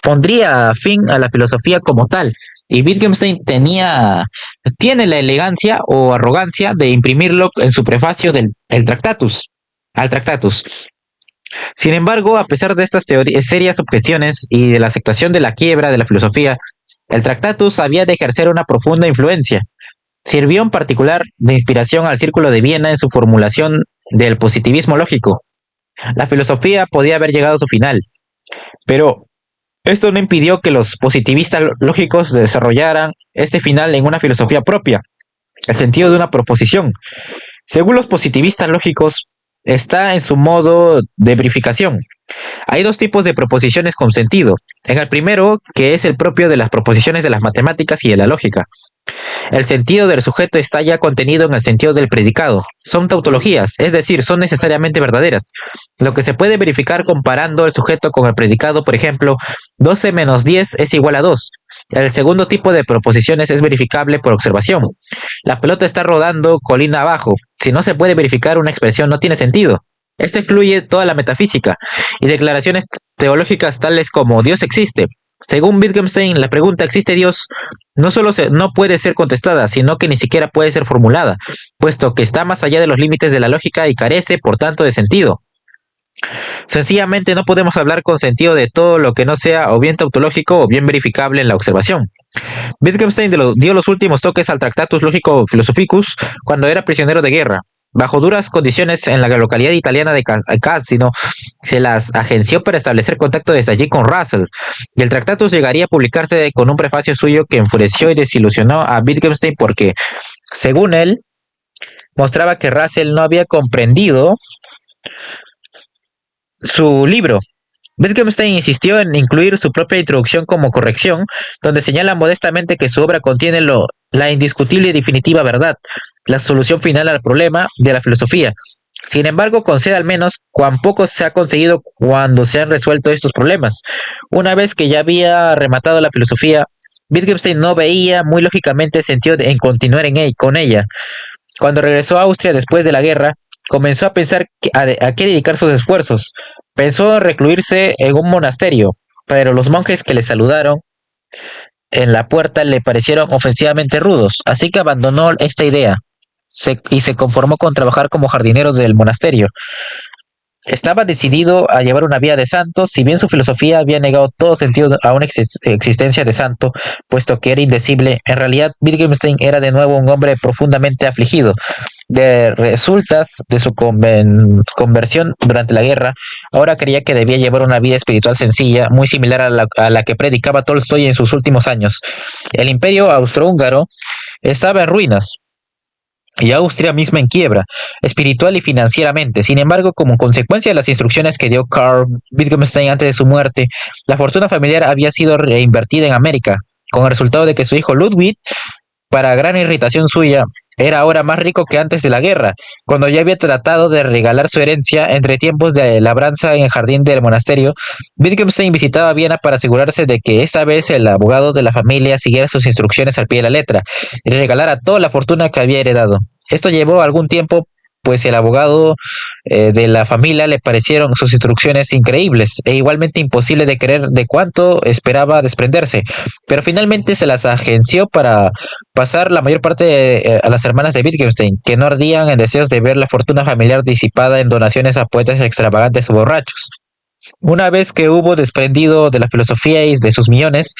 pondría fin a la filosofía como tal, y Wittgenstein tiene la elegancia o arrogancia de imprimirlo en su prefacio al Tractatus. Sin embargo, a pesar de estas serias objeciones y de la aceptación de la quiebra de la filosofía, el Tractatus había de ejercer una profunda influencia. Sirvió en particular de inspiración al Círculo de Viena en su formulación del positivismo lógico. La filosofía podía haber llegado a su final, pero esto no impidió que los positivistas lógicos desarrollaran este final en una filosofía propia, el sentido de una proposición. Según los positivistas lógicos, está en su modo de verificación. Hay dos tipos de proposiciones con sentido. En el primero, que es el propio de las proposiciones de las matemáticas y de la lógica. El sentido del sujeto está ya contenido en el sentido del predicado. Son tautologías, es decir, son necesariamente verdaderas. Lo que se puede verificar comparando el sujeto con el predicado, por ejemplo, 12 menos 10 es igual a 2. El segundo tipo de proposiciones es verificable por observación. La pelota está rodando colina abajo. Si no se puede verificar una expresión, no tiene sentido. Esto incluye toda la metafísica y declaraciones teológicas tales como Dios existe. Según Wittgenstein, la pregunta ¿existe Dios? No solo no puede ser contestada, sino que ni siquiera puede ser formulada, puesto que está más allá de los límites de la lógica y carece, por tanto, de sentido. Sencillamente no podemos hablar con sentido de todo lo que no sea o bien tautológico o bien verificable en la observación. Wittgenstein dio los últimos toques al Tractatus Logico Philosophicus cuando era prisionero de guerra. bajo duras condiciones en la localidad italiana de Cassino, se las agenció para establecer contacto desde allí con Russell, y el tratado llegaría a publicarse con un prefacio suyo que enfureció y desilusionó a Wittgenstein porque, según él, mostraba que Russell no había comprendido su libro. Wittgenstein insistió en incluir su propia introducción como corrección, donde señala modestamente que su obra contiene la indiscutible y definitiva verdad, la solución final al problema de la filosofía. Sin embargo, concede al menos cuán poco se ha conseguido cuando se han resuelto estos problemas. Una vez que ya había rematado la filosofía, Wittgenstein no veía muy lógicamente sentido en continuar con ella. Cuando regresó a Austria después de la guerra, comenzó a pensar a qué dedicar sus esfuerzos. Pensó en recluirse en un monasterio, pero los monjes que le saludaron en la puerta le parecieron ofensivamente rudos, así que abandonó esta idea y se conformó con trabajar como jardinero del monasterio. Estaba decidido a llevar una vida de santo, si bien su filosofía había negado todo sentido a una existencia de santo, puesto que era indecible. En realidad, Wittgenstein era de nuevo un hombre profundamente afligido. De resultas de su conversión durante la guerra, ahora creía que debía llevar una vida espiritual sencilla, muy similar a la que predicaba Tolstoy en sus últimos años. El imperio austrohúngaro estaba en ruinas, y Austria misma en quiebra, espiritual y financieramente. Sin embargo, como consecuencia de las instrucciones que dio Karl Wittgenstein antes de su muerte, la fortuna familiar había sido reinvertida en América, con el resultado de que su hijo Ludwig, para gran irritación suya, era ahora más rico que antes de la guerra, cuando ya había tratado de regalar su herencia entre tiempos de labranza en el jardín del monasterio. Wittgenstein visitaba Viena para asegurarse de que esta vez el abogado de la familia siguiera sus instrucciones al pie de la letra y le regalara toda la fortuna que había heredado. Esto llevó algún tiempo, pues el abogado de la familia le parecieron sus instrucciones increíbles e igualmente imposible de creer de cuánto esperaba desprenderse, pero finalmente se las agenció para pasar la mayor parte a las hermanas de Wittgenstein, que no ardían en deseos de ver la fortuna familiar disipada en donaciones a poetas extravagantes o borrachos. Una vez que hubo desprendido de la filosofía y de sus millones,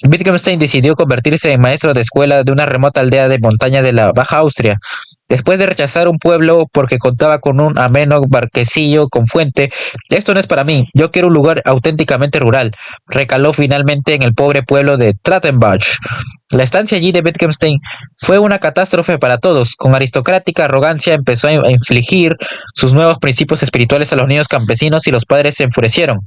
Wittgenstein decidió convertirse en maestro de escuela de una remota aldea de montaña de la Baja Austria. Después de rechazar un pueblo porque contaba con un ameno barquecillo con fuente, esto no es para mí, yo quiero un lugar auténticamente rural. Recaló finalmente en el pobre pueblo de Trattenbach. La estancia allí de Wittgenstein fue una catástrofe para todos. Con aristocrática arrogancia empezó a infligir sus nuevos principios espirituales a los niños campesinos y los padres se enfurecieron.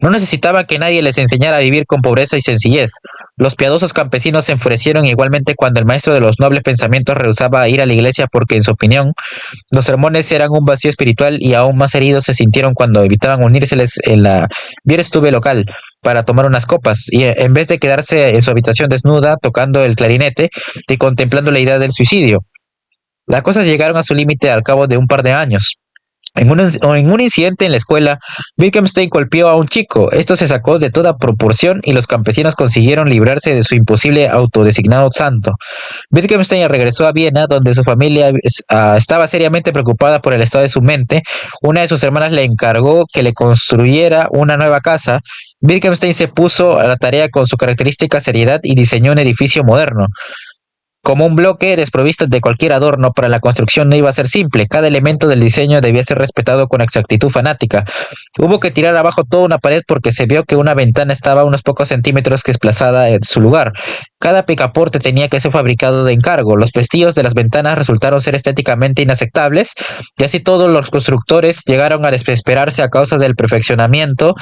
No necesitaban que nadie les enseñara a vivir con pobreza y sencillez. Los piadosos campesinos se enfurecieron igualmente cuando el maestro de los nobles pensamientos rehusaba ir a la iglesia porque, en su opinión, los sermones eran un vacío espiritual, y aún más heridos se sintieron cuando evitaban unírseles en la Bierstube local para tomar unas copas, y en vez de quedarse en su habitación desnuda tocando el clarinete y contemplando la idea del suicidio. Las cosas llegaron a su límite al cabo de un par de años. En un incidente en la escuela, Wittgenstein golpeó a un chico. Esto se sacó de toda proporción y los campesinos consiguieron librarse de su imposible autodesignado santo. Wittgenstein regresó a Viena, donde su familia estaba seriamente preocupada por el estado de su mente. Una de sus hermanas le encargó que le construyera una nueva casa. Wittgenstein se puso a la tarea con su característica seriedad y diseñó un edificio moderno. Como un bloque desprovisto de cualquier adorno, para la construcción no iba a ser simple. Cada elemento del diseño debía ser respetado con exactitud fanática. Hubo que tirar abajo toda una pared porque se vio que una ventana estaba a unos pocos centímetros desplazada de su lugar. Cada picaporte tenía que ser fabricado de encargo. Los pestillos de las ventanas resultaron ser estéticamente inaceptables, y así todos los constructores llegaron a desesperarse a causa del perfeccionamiento,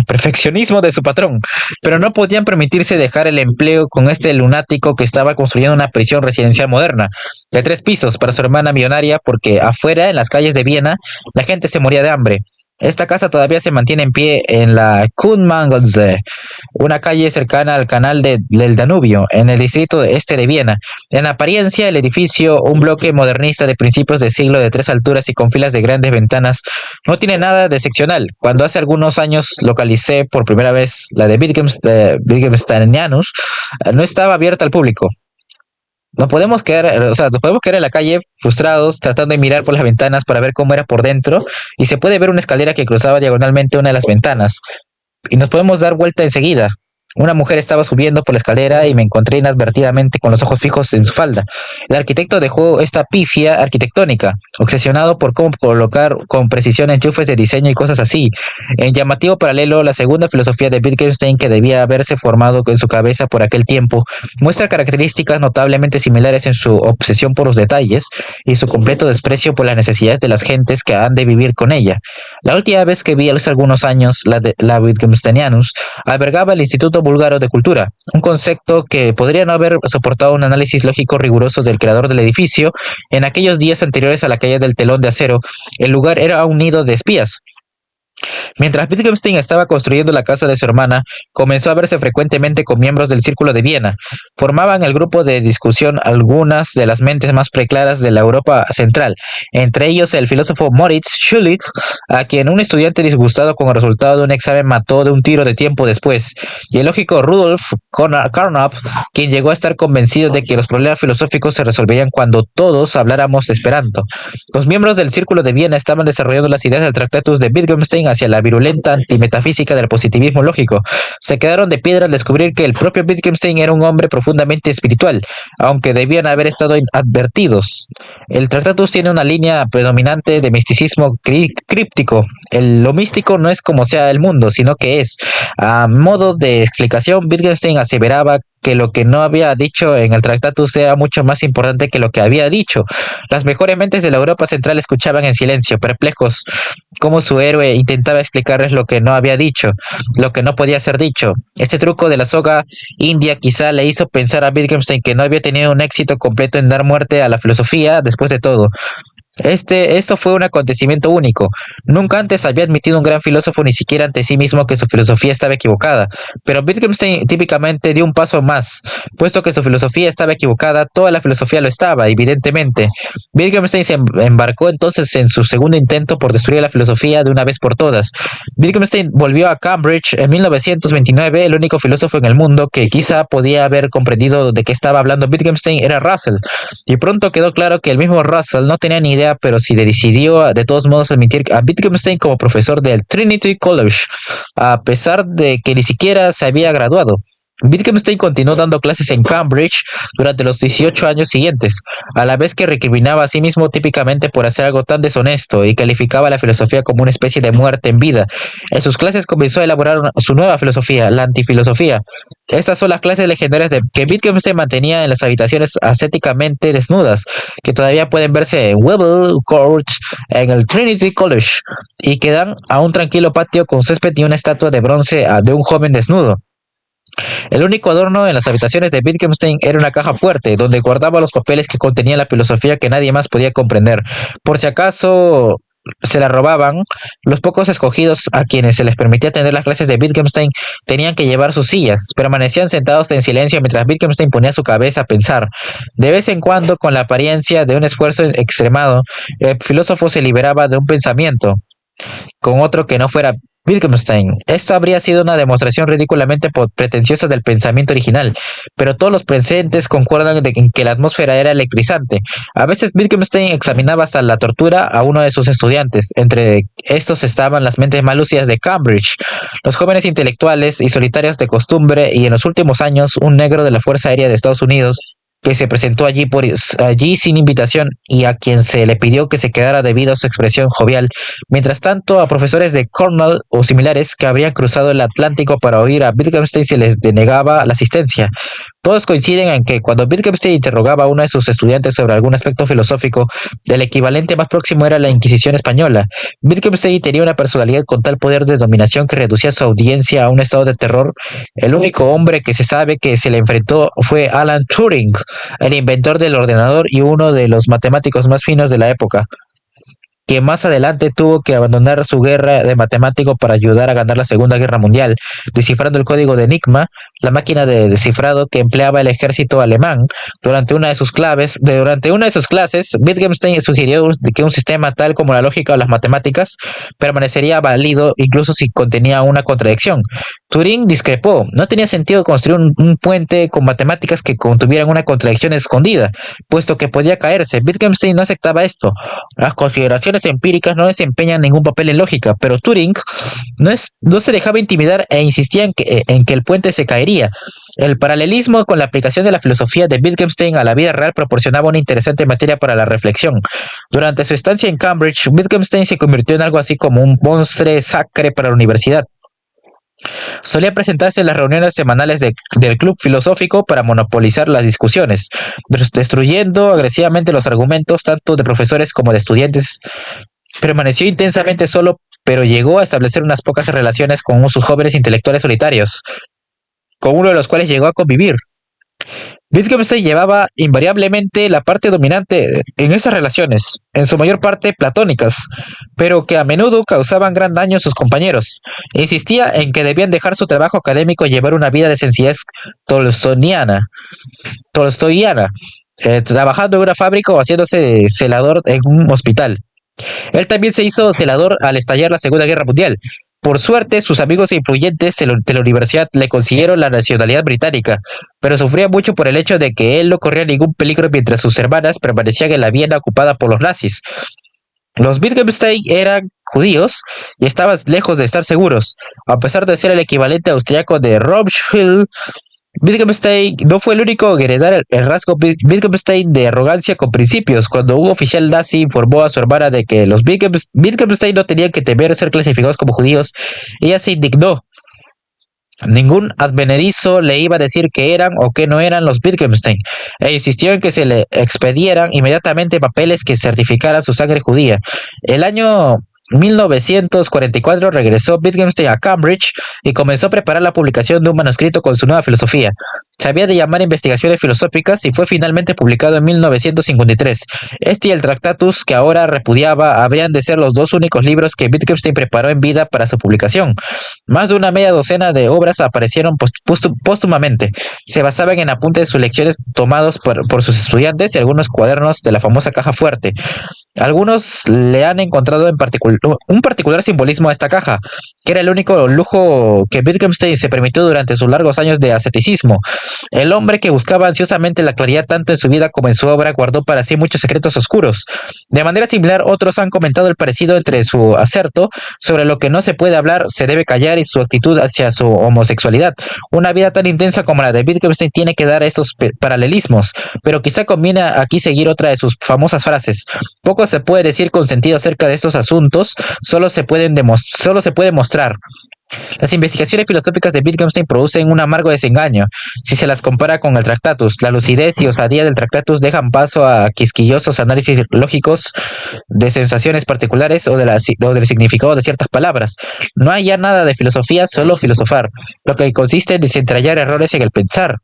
perfeccionismo de su patrón, pero no podían permitirse dejar el empleo con este lunático que estaba construyendo una prisión residencial moderna de 3 pisos para su hermana millonaria, porque afuera, en las calles de Viena, la gente se moría de hambre. Esta casa todavía se mantiene en pie en la Königstraße, una calle cercana al canal del Danubio, en el distrito este de Viena. En apariencia, el edificio, un bloque modernista de principios de siglo de 3 alturas y con filas de grandes ventanas, no tiene nada de excepcional. Cuando hace algunos años localicé por primera vez la de Wittgensteinianus, no estaba abierta al público. Nos podemos quedar en la calle frustrados tratando de mirar por las ventanas para ver cómo era por dentro, y se puede ver una escalera que cruzaba diagonalmente una de las ventanas, y nos podemos dar vuelta enseguida. Una mujer estaba subiendo por la escalera y me encontré inadvertidamente con los ojos fijos en su falda. El arquitecto dejó esta pifia arquitectónica, obsesionado por cómo colocar con precisión enchufes de diseño y cosas así. En llamativo paralelo, la segunda filosofía de Wittgenstein, que debía haberse formado en su cabeza por aquel tiempo, muestra características notablemente similares en su obsesión por los detalles y su completo desprecio por las necesidades de las gentes que han de vivir con ella. La última vez que vi hace algunos años la Wittgensteinianus albergaba el Instituto Búlgaro de Cultura, un concepto que podría no haber soportado un análisis lógico riguroso del creador del edificio. En aquellos días anteriores a la caída del telón de acero, el lugar era un nido de espías. Mientras Wittgenstein estaba construyendo la casa de su hermana, comenzó a verse frecuentemente con miembros del Círculo de Viena. Formaban el grupo de discusión algunas de las mentes más preclaras de la Europa central, entre ellos el filósofo Moritz Schulich, a quien un estudiante disgustado con el resultado de un examen mató de un tiro de tiempo después, y el lógico Rudolf Carnap, quien llegó a estar convencido de que los problemas filosóficos se resolverían cuando todos habláramos esperanto. Los miembros del Círculo de Viena estaban desarrollando las ideas del Tractatus de Wittgenstein hacia la virulenta antimetafísica del positivismo lógico. Se quedaron de piedra al descubrir que el propio Wittgenstein era un hombre profundamente espiritual, aunque debían haber estado advertidos. El Tractatus tiene una línea predominante de misticismo críptico. Lo místico no es como sea el mundo, sino que es. A modo de explicación, Wittgenstein aseveraba que lo que no había dicho en el Tractatus era mucho más importante que lo que había dicho. Las mejores mentes de la Europa central escuchaban en silencio, perplejos, cómo su héroe intentaba explicarles lo que no había dicho, lo que no podía ser dicho. Este truco de la soga india quizá le hizo pensar a Wittgenstein que no había tenido un éxito completo en dar muerte a la filosofía después de todo. Esto fue un acontecimiento único. Nunca antes había admitido un gran filósofo ni siquiera ante sí mismo que su filosofía estaba equivocada. Pero Wittgenstein típicamente dio un paso más. Puesto que su filosofía estaba equivocada, toda la filosofía lo estaba, evidentemente. Wittgenstein se embarcó entonces en su segundo intento por destruir la filosofía de una vez por todas. Wittgenstein volvió a Cambridge en 1929. El único filósofo en el mundo que quizá podía haber comprendido de qué estaba hablando Wittgenstein era Russell. Y pronto quedó claro que el mismo Russell no tenía ni idea, pero sí decidió de todos modos admitir a Wittgenstein como profesor del Trinity College, a pesar de que ni siquiera se había graduado. Wittgenstein continuó dando clases en Cambridge durante los 18 años siguientes, a la vez que recriminaba a sí mismo típicamente por hacer algo tan deshonesto y calificaba la filosofía como una especie de muerte en vida. En sus clases comenzó a elaborar su nueva filosofía, la antifilosofía. Estas son las clases legendarias que Wittgenstein mantenía en las habitaciones ascéticamente desnudas, que todavía pueden verse en Webble Court, en el Trinity College, y que dan a un tranquilo patio con césped y una estatua de bronce de un joven desnudo. El único adorno en las habitaciones de Wittgenstein era una caja fuerte, donde guardaba los papeles que contenían la filosofía que nadie más podía comprender. Por si acaso se la robaban, los pocos escogidos a quienes se les permitía tener las clases de Wittgenstein tenían que llevar sus sillas. Permanecían sentados en silencio mientras Wittgenstein ponía su cabeza a pensar. De vez en cuando, con la apariencia de un esfuerzo extremado, el filósofo se liberaba de un pensamiento con otro que no fuera Wittgenstein. Esto habría sido una demostración ridículamente pretenciosa del pensamiento original, pero todos los presentes concuerdan en que la atmósfera era electrizante. A veces Wittgenstein examinaba hasta la tortura a uno de sus estudiantes. Entre estos estaban las mentes más lúcidas de Cambridge, los jóvenes intelectuales y solitarios de costumbre, y en los últimos años un negro de la Fuerza Aérea de Estados Unidos que se presentó allí sin invitación y a quien se le pidió que se quedara debido a su expresión jovial. Mientras tanto, a profesores de Cornell o similares que habrían cruzado el Atlántico para oír a Wittgenstein se les denegaba la asistencia. Todos coinciden en que cuando Wittgenstein interrogaba a uno de sus estudiantes sobre algún aspecto filosófico, el equivalente más próximo era la Inquisición española. Wittgenstein tenía una personalidad con tal poder de dominación que reducía su audiencia a un estado de terror. El único hombre que se sabe que se le enfrentó fue Alan Turing, el inventor del ordenador y uno de los matemáticos más finos de la época, que más adelante tuvo que abandonar su guerra de matemático para ayudar a ganar la Segunda Guerra Mundial, descifrando el código de Enigma, la máquina de descifrado que empleaba el ejército alemán. Durante una de sus clases, Wittgenstein sugirió que un sistema tal como la lógica o las matemáticas permanecería válido incluso si contenía una contradicción. Turing discrepó. No tenía sentido construir un puente con matemáticas que contuvieran una contradicción escondida, puesto que podía caerse. Wittgenstein no aceptaba esto. Las consideraciones demostraciones empíricas no desempeñan ningún papel en lógica, pero Turing no se dejaba intimidar e insistía en que el puente se caería. El paralelismo con la aplicación de la filosofía de Wittgenstein a la vida real proporcionaba una interesante materia para la reflexión. Durante su estancia en Cambridge, Wittgenstein se convirtió en algo así como un monstre sacre para la universidad. Solía presentarse en las reuniones semanales del club filosófico para monopolizar las discusiones, destruyendo agresivamente los argumentos tanto de profesores como de estudiantes. Permaneció intensamente solo, pero llegó a establecer unas pocas relaciones con sus jóvenes intelectuales solitarios, con uno de los cuales llegó a convivir. Wittgenstein llevaba invariablemente la parte dominante en esas relaciones, en su mayor parte platónicas, pero que a menudo causaban gran daño a sus compañeros. Insistía en que debían dejar su trabajo académico y llevar una vida de sencillez tolstoyana, trabajando en una fábrica o haciéndose celador en un hospital. Él también se hizo celador al estallar la Segunda Guerra Mundial. Por suerte, sus amigos influyentes de la universidad le consiguieron la nacionalidad británica, pero sufría mucho por el hecho de que él no corría ningún peligro mientras sus hermanas permanecían en la Viena ocupada por los nazis. Los Wittgenstein eran judíos y estaban lejos de estar seguros. A pesar de ser el equivalente austriaco de Rothschild, Wittgenstein no fue el único en heredar el rasgo Wittgenstein de arrogancia con principios. Cuando un oficial nazi informó a su hermana de que los Wittgenstein no tenían que temer ser clasificados como judíos, ella se indignó. Ningún advenedizo le iba a decir que eran o que no eran los Wittgenstein, e insistió en que se le expedieran inmediatamente papeles que certificaran su sangre judía. El año 1944 regresó Wittgenstein a Cambridge y comenzó a preparar la publicación de un manuscrito con su nueva filosofía. Se había de llamar Investigaciones Filosóficas y fue finalmente publicado en 1953. Este y el Tractatus, que ahora repudiaba, habrían de ser los dos únicos libros que Wittgenstein preparó en vida para su publicación. Más de una media docena de obras aparecieron póstumamente. Se basaban en apuntes de sus lecciones tomados por sus estudiantes y algunos cuadernos de la famosa caja fuerte. Algunos le han encontrado un particular simbolismo a esta caja, que era el único lujo que Wittgenstein se permitió durante sus largos años de asceticismo. El hombre que buscaba ansiosamente la claridad tanto en su vida como en su obra guardó para sí muchos secretos oscuros. De manera similar, otros han comentado el parecido entre su aserto sobre lo que no se puede hablar, se debe callar y su actitud hacia su homosexualidad. Una vida tan intensa como la de Wittgenstein tiene que dar estos paralelismos, pero quizá conviene aquí seguir otra de sus famosas frases. Poco se puede decir con sentido acerca de estos asuntos, solo se puede mostrar. Las investigaciones filosóficas de Wittgenstein producen un amargo desengaño. Si se las compara con el Tractatus, la lucidez y osadía del Tractatus dejan paso a quisquillosos análisis lógicos de sensaciones particulares o del significado de ciertas palabras. No hay ya nada de filosofía, solo filosofar, lo que consiste en desentrañar errores en el pensar.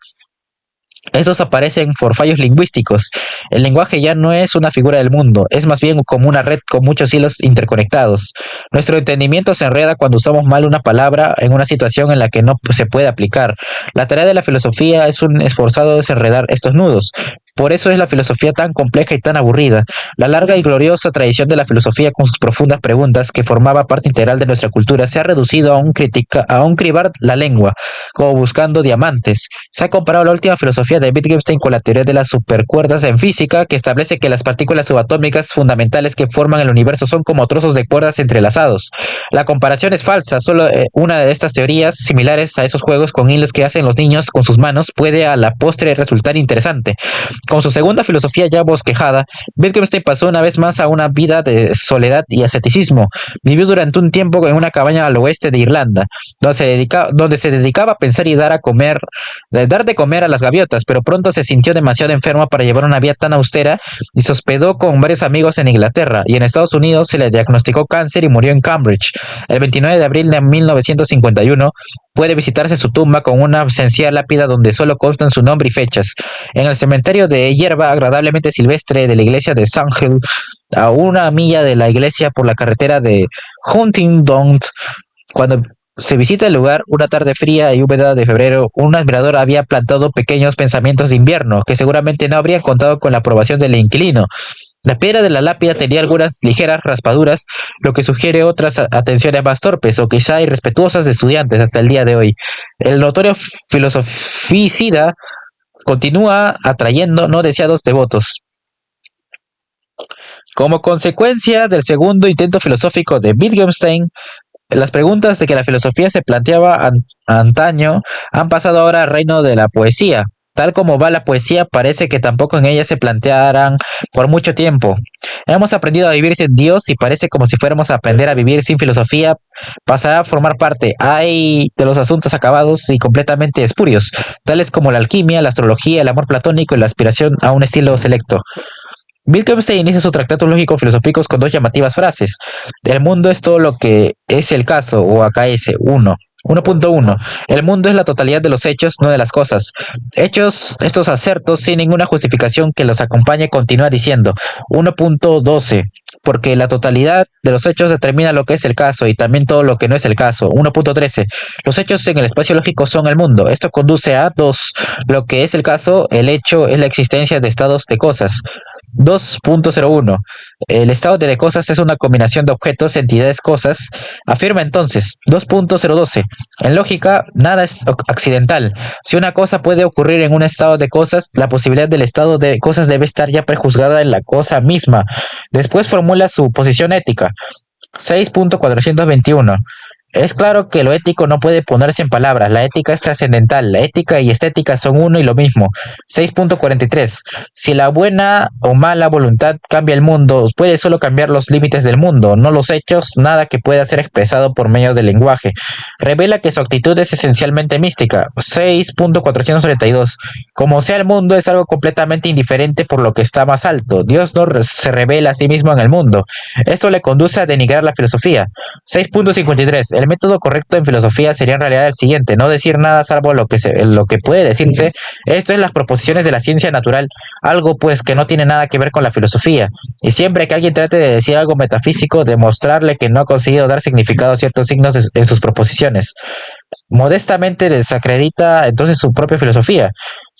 Estos aparecen por fallos lingüísticos. El lenguaje ya no es una figura del mundo, es más bien como una red con muchos hilos interconectados. Nuestro entendimiento se enreda cuando usamos mal una palabra en una situación en la que no se puede aplicar. La tarea de la filosofía es un esforzado desenredar estos nudos. Por eso es la filosofía tan compleja y tan aburrida. La larga y gloriosa tradición de la filosofía con sus profundas preguntas, que formaba parte integral de nuestra cultura, se ha reducido a un cribar la lengua, como buscando diamantes. Se ha comparado la última filosofía de Wittgenstein con la teoría de las supercuerdas en física, que establece que las partículas subatómicas fundamentales que forman el universo son como trozos de cuerdas entrelazados. La comparación es falsa, solo una de estas teorías, similares a esos juegos con hilos que hacen los niños con sus manos, puede a la postre resultar interesante. Con su segunda filosofía ya bosquejada, Wittgenstein pasó una vez más a una vida de soledad y asceticismo. Vivió durante un tiempo en una cabaña al oeste de Irlanda, donde se dedicaba a pensar y dar de comer a las gaviotas, pero pronto se sintió demasiado enfermo para llevar una vida tan austera y se hospedó con varios amigos en Inglaterra, y en Estados Unidos se le diagnosticó cáncer y murió en Cambridge. El 29 de abril de 1951 puede visitarse su tumba con una sencilla lápida donde solo constan su nombre y fechas. En el cementerio de hierba agradablemente silvestre de la iglesia de St. Hill, a una milla de la iglesia por la carretera de Huntingdon, cuando se visita el lugar una tarde fría y húmeda de febrero, un admirador había plantado pequeños pensamientos de invierno que seguramente no habrían contado con la aprobación del inquilino. La piedra de la lápida tenía algunas ligeras raspaduras, lo que sugiere otras atenciones más torpes o quizá irrespetuosas de estudiantes hasta el día de hoy. El notorio filosoficida continúa atrayendo no deseados devotos. Como consecuencia del segundo intento filosófico de Wittgenstein, las preguntas de que la filosofía se planteaba antaño han pasado ahora al reino de la poesía. Tal como va la poesía, parece que tampoco en ella se plantearán por mucho tiempo. Hemos aprendido a vivir sin Dios y parece como si fuéramos a aprender a vivir sin filosofía, pasará a formar parte hay de los asuntos acabados y completamente espurios, tales como la alquimia, la astrología, el amor platónico y la aspiración a un estilo selecto. Wittgenstein inicia sus tratados lógico-filosóficos con dos llamativas frases. El mundo es todo lo que es el caso, o AKS 1. 1.1. El mundo es la totalidad de los hechos, no de las cosas. Hechos estos acertos sin ninguna justificación que los acompañe continúa diciendo 1.12. Porque la totalidad de los hechos determina lo que es el caso y también todo lo que no es el caso. 1.13. Los hechos en el espacio lógico son el mundo. Esto conduce a 2. Lo que es el caso, el hecho es la existencia de estados de cosas. 2.01. El estado de cosas es una combinación de objetos, entidades, cosas. Afirma entonces 2.012. En lógica, nada es accidental. Si una cosa puede ocurrir en un estado de cosas, la posibilidad del estado de cosas debe estar ya prejuzgada en la cosa misma. Después formula su posición ética. 6.421. Es claro que lo ético no puede ponerse en palabras, la ética es trascendental, la ética y estética son uno y lo mismo. 6.43. Si la buena o mala voluntad cambia el mundo, puede solo cambiar los límites del mundo, no los hechos, nada que pueda ser expresado por medio del lenguaje. Revela que su actitud es esencialmente mística. 6.432. Como sea el mundo es algo completamente indiferente por lo que está más alto. Dios no se revela a sí mismo en el mundo. Esto le conduce a denigrar la filosofía. 6.53. El método correcto en filosofía sería en realidad el siguiente: no decir nada salvo lo que puede decirse. Esto es las proposiciones de la ciencia natural, algo pues que no tiene nada que ver con la filosofía. Y siempre que alguien trate de decir algo metafísico, demostrarle que no ha conseguido dar significado a ciertos signos en sus proposiciones. Modestamente desacredita entonces su propia filosofía.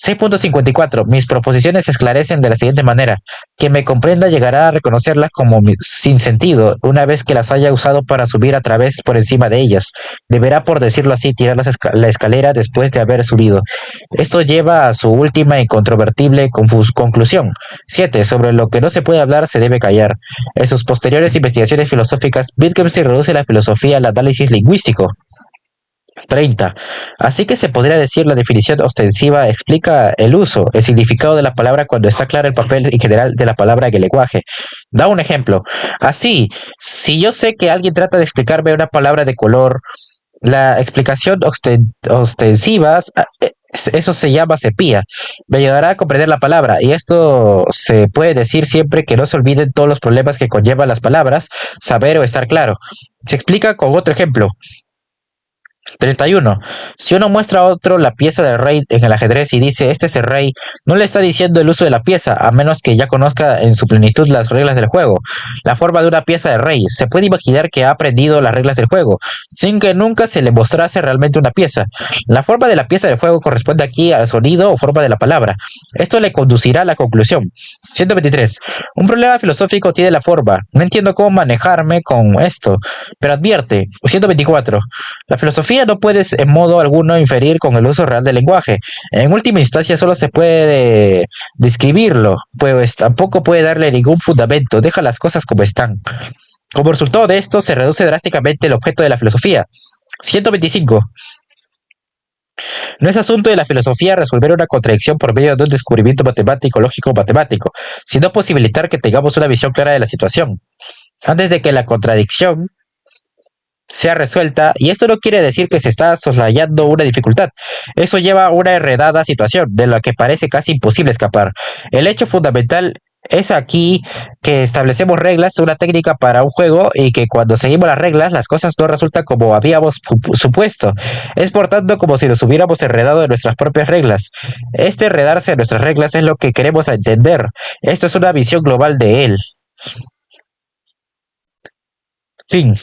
6.54. Mis proposiciones se esclarecen de la siguiente manera. Quien me comprenda llegará a reconocerlas como sin sentido, una vez que las haya usado para subir a través por encima de ellas. Deberá, por decirlo así, tirar la escalera después de haber subido. Esto lleva a su última e incontrovertible conclusión. 7. Sobre lo que no se puede hablar se debe callar. En sus posteriores investigaciones filosóficas, Wittgenstein reduce la filosofía al análisis lingüístico. 30. Así que se podría decir la definición ostensiva explica el uso, el significado de la palabra cuando está claro el papel en general de la palabra en el lenguaje. Da un ejemplo. Así, si yo sé que alguien trata de explicarme una palabra de color, la explicación ostensiva, eso se llama sepía. Me ayudará a comprender la palabra y esto se puede decir siempre que no se olviden todos los problemas que conllevan las palabras, saber o estar claro. Se explica con otro ejemplo. 31. Si uno muestra a otro la pieza del rey en el ajedrez y dice este es el rey, no le está diciendo el uso de la pieza, a menos que ya conozca en su plenitud las reglas del juego. La forma de una pieza de rey. Se puede imaginar que ha aprendido las reglas del juego, sin que nunca se le mostrase realmente una pieza. La forma de la pieza del juego corresponde aquí al sonido o forma de la palabra. Esto le conducirá a la conclusión. 123. Un problema filosófico tiene la forma. No entiendo cómo manejarme con esto, pero advierte. 124. La filosofía no puedes en modo alguno inferir con el uso real del lenguaje. En última instancia solo se puede describirlo, pues tampoco puede darle ningún fundamento, deja las cosas como están. Como resultado de esto se reduce drásticamente el objeto de la filosofía. 125. No es asunto de la filosofía resolver una contradicción por medio de un descubrimiento matemático, lógico-matemático, sino posibilitar que tengamos una visión clara de la situación. Antes de que la contradicción sea resuelta, y esto no quiere decir que se está soslayando una dificultad. Eso lleva a una enredada situación, de la que parece casi imposible escapar. El hecho fundamental es aquí que establecemos reglas, una técnica para un juego, y que cuando seguimos las reglas, las cosas no resultan como habíamos supuesto. Es por tanto como si nos hubiéramos enredado en nuestras propias reglas. Este enredarse en nuestras reglas es lo que queremos entender. Esto es una visión global de él. Fin.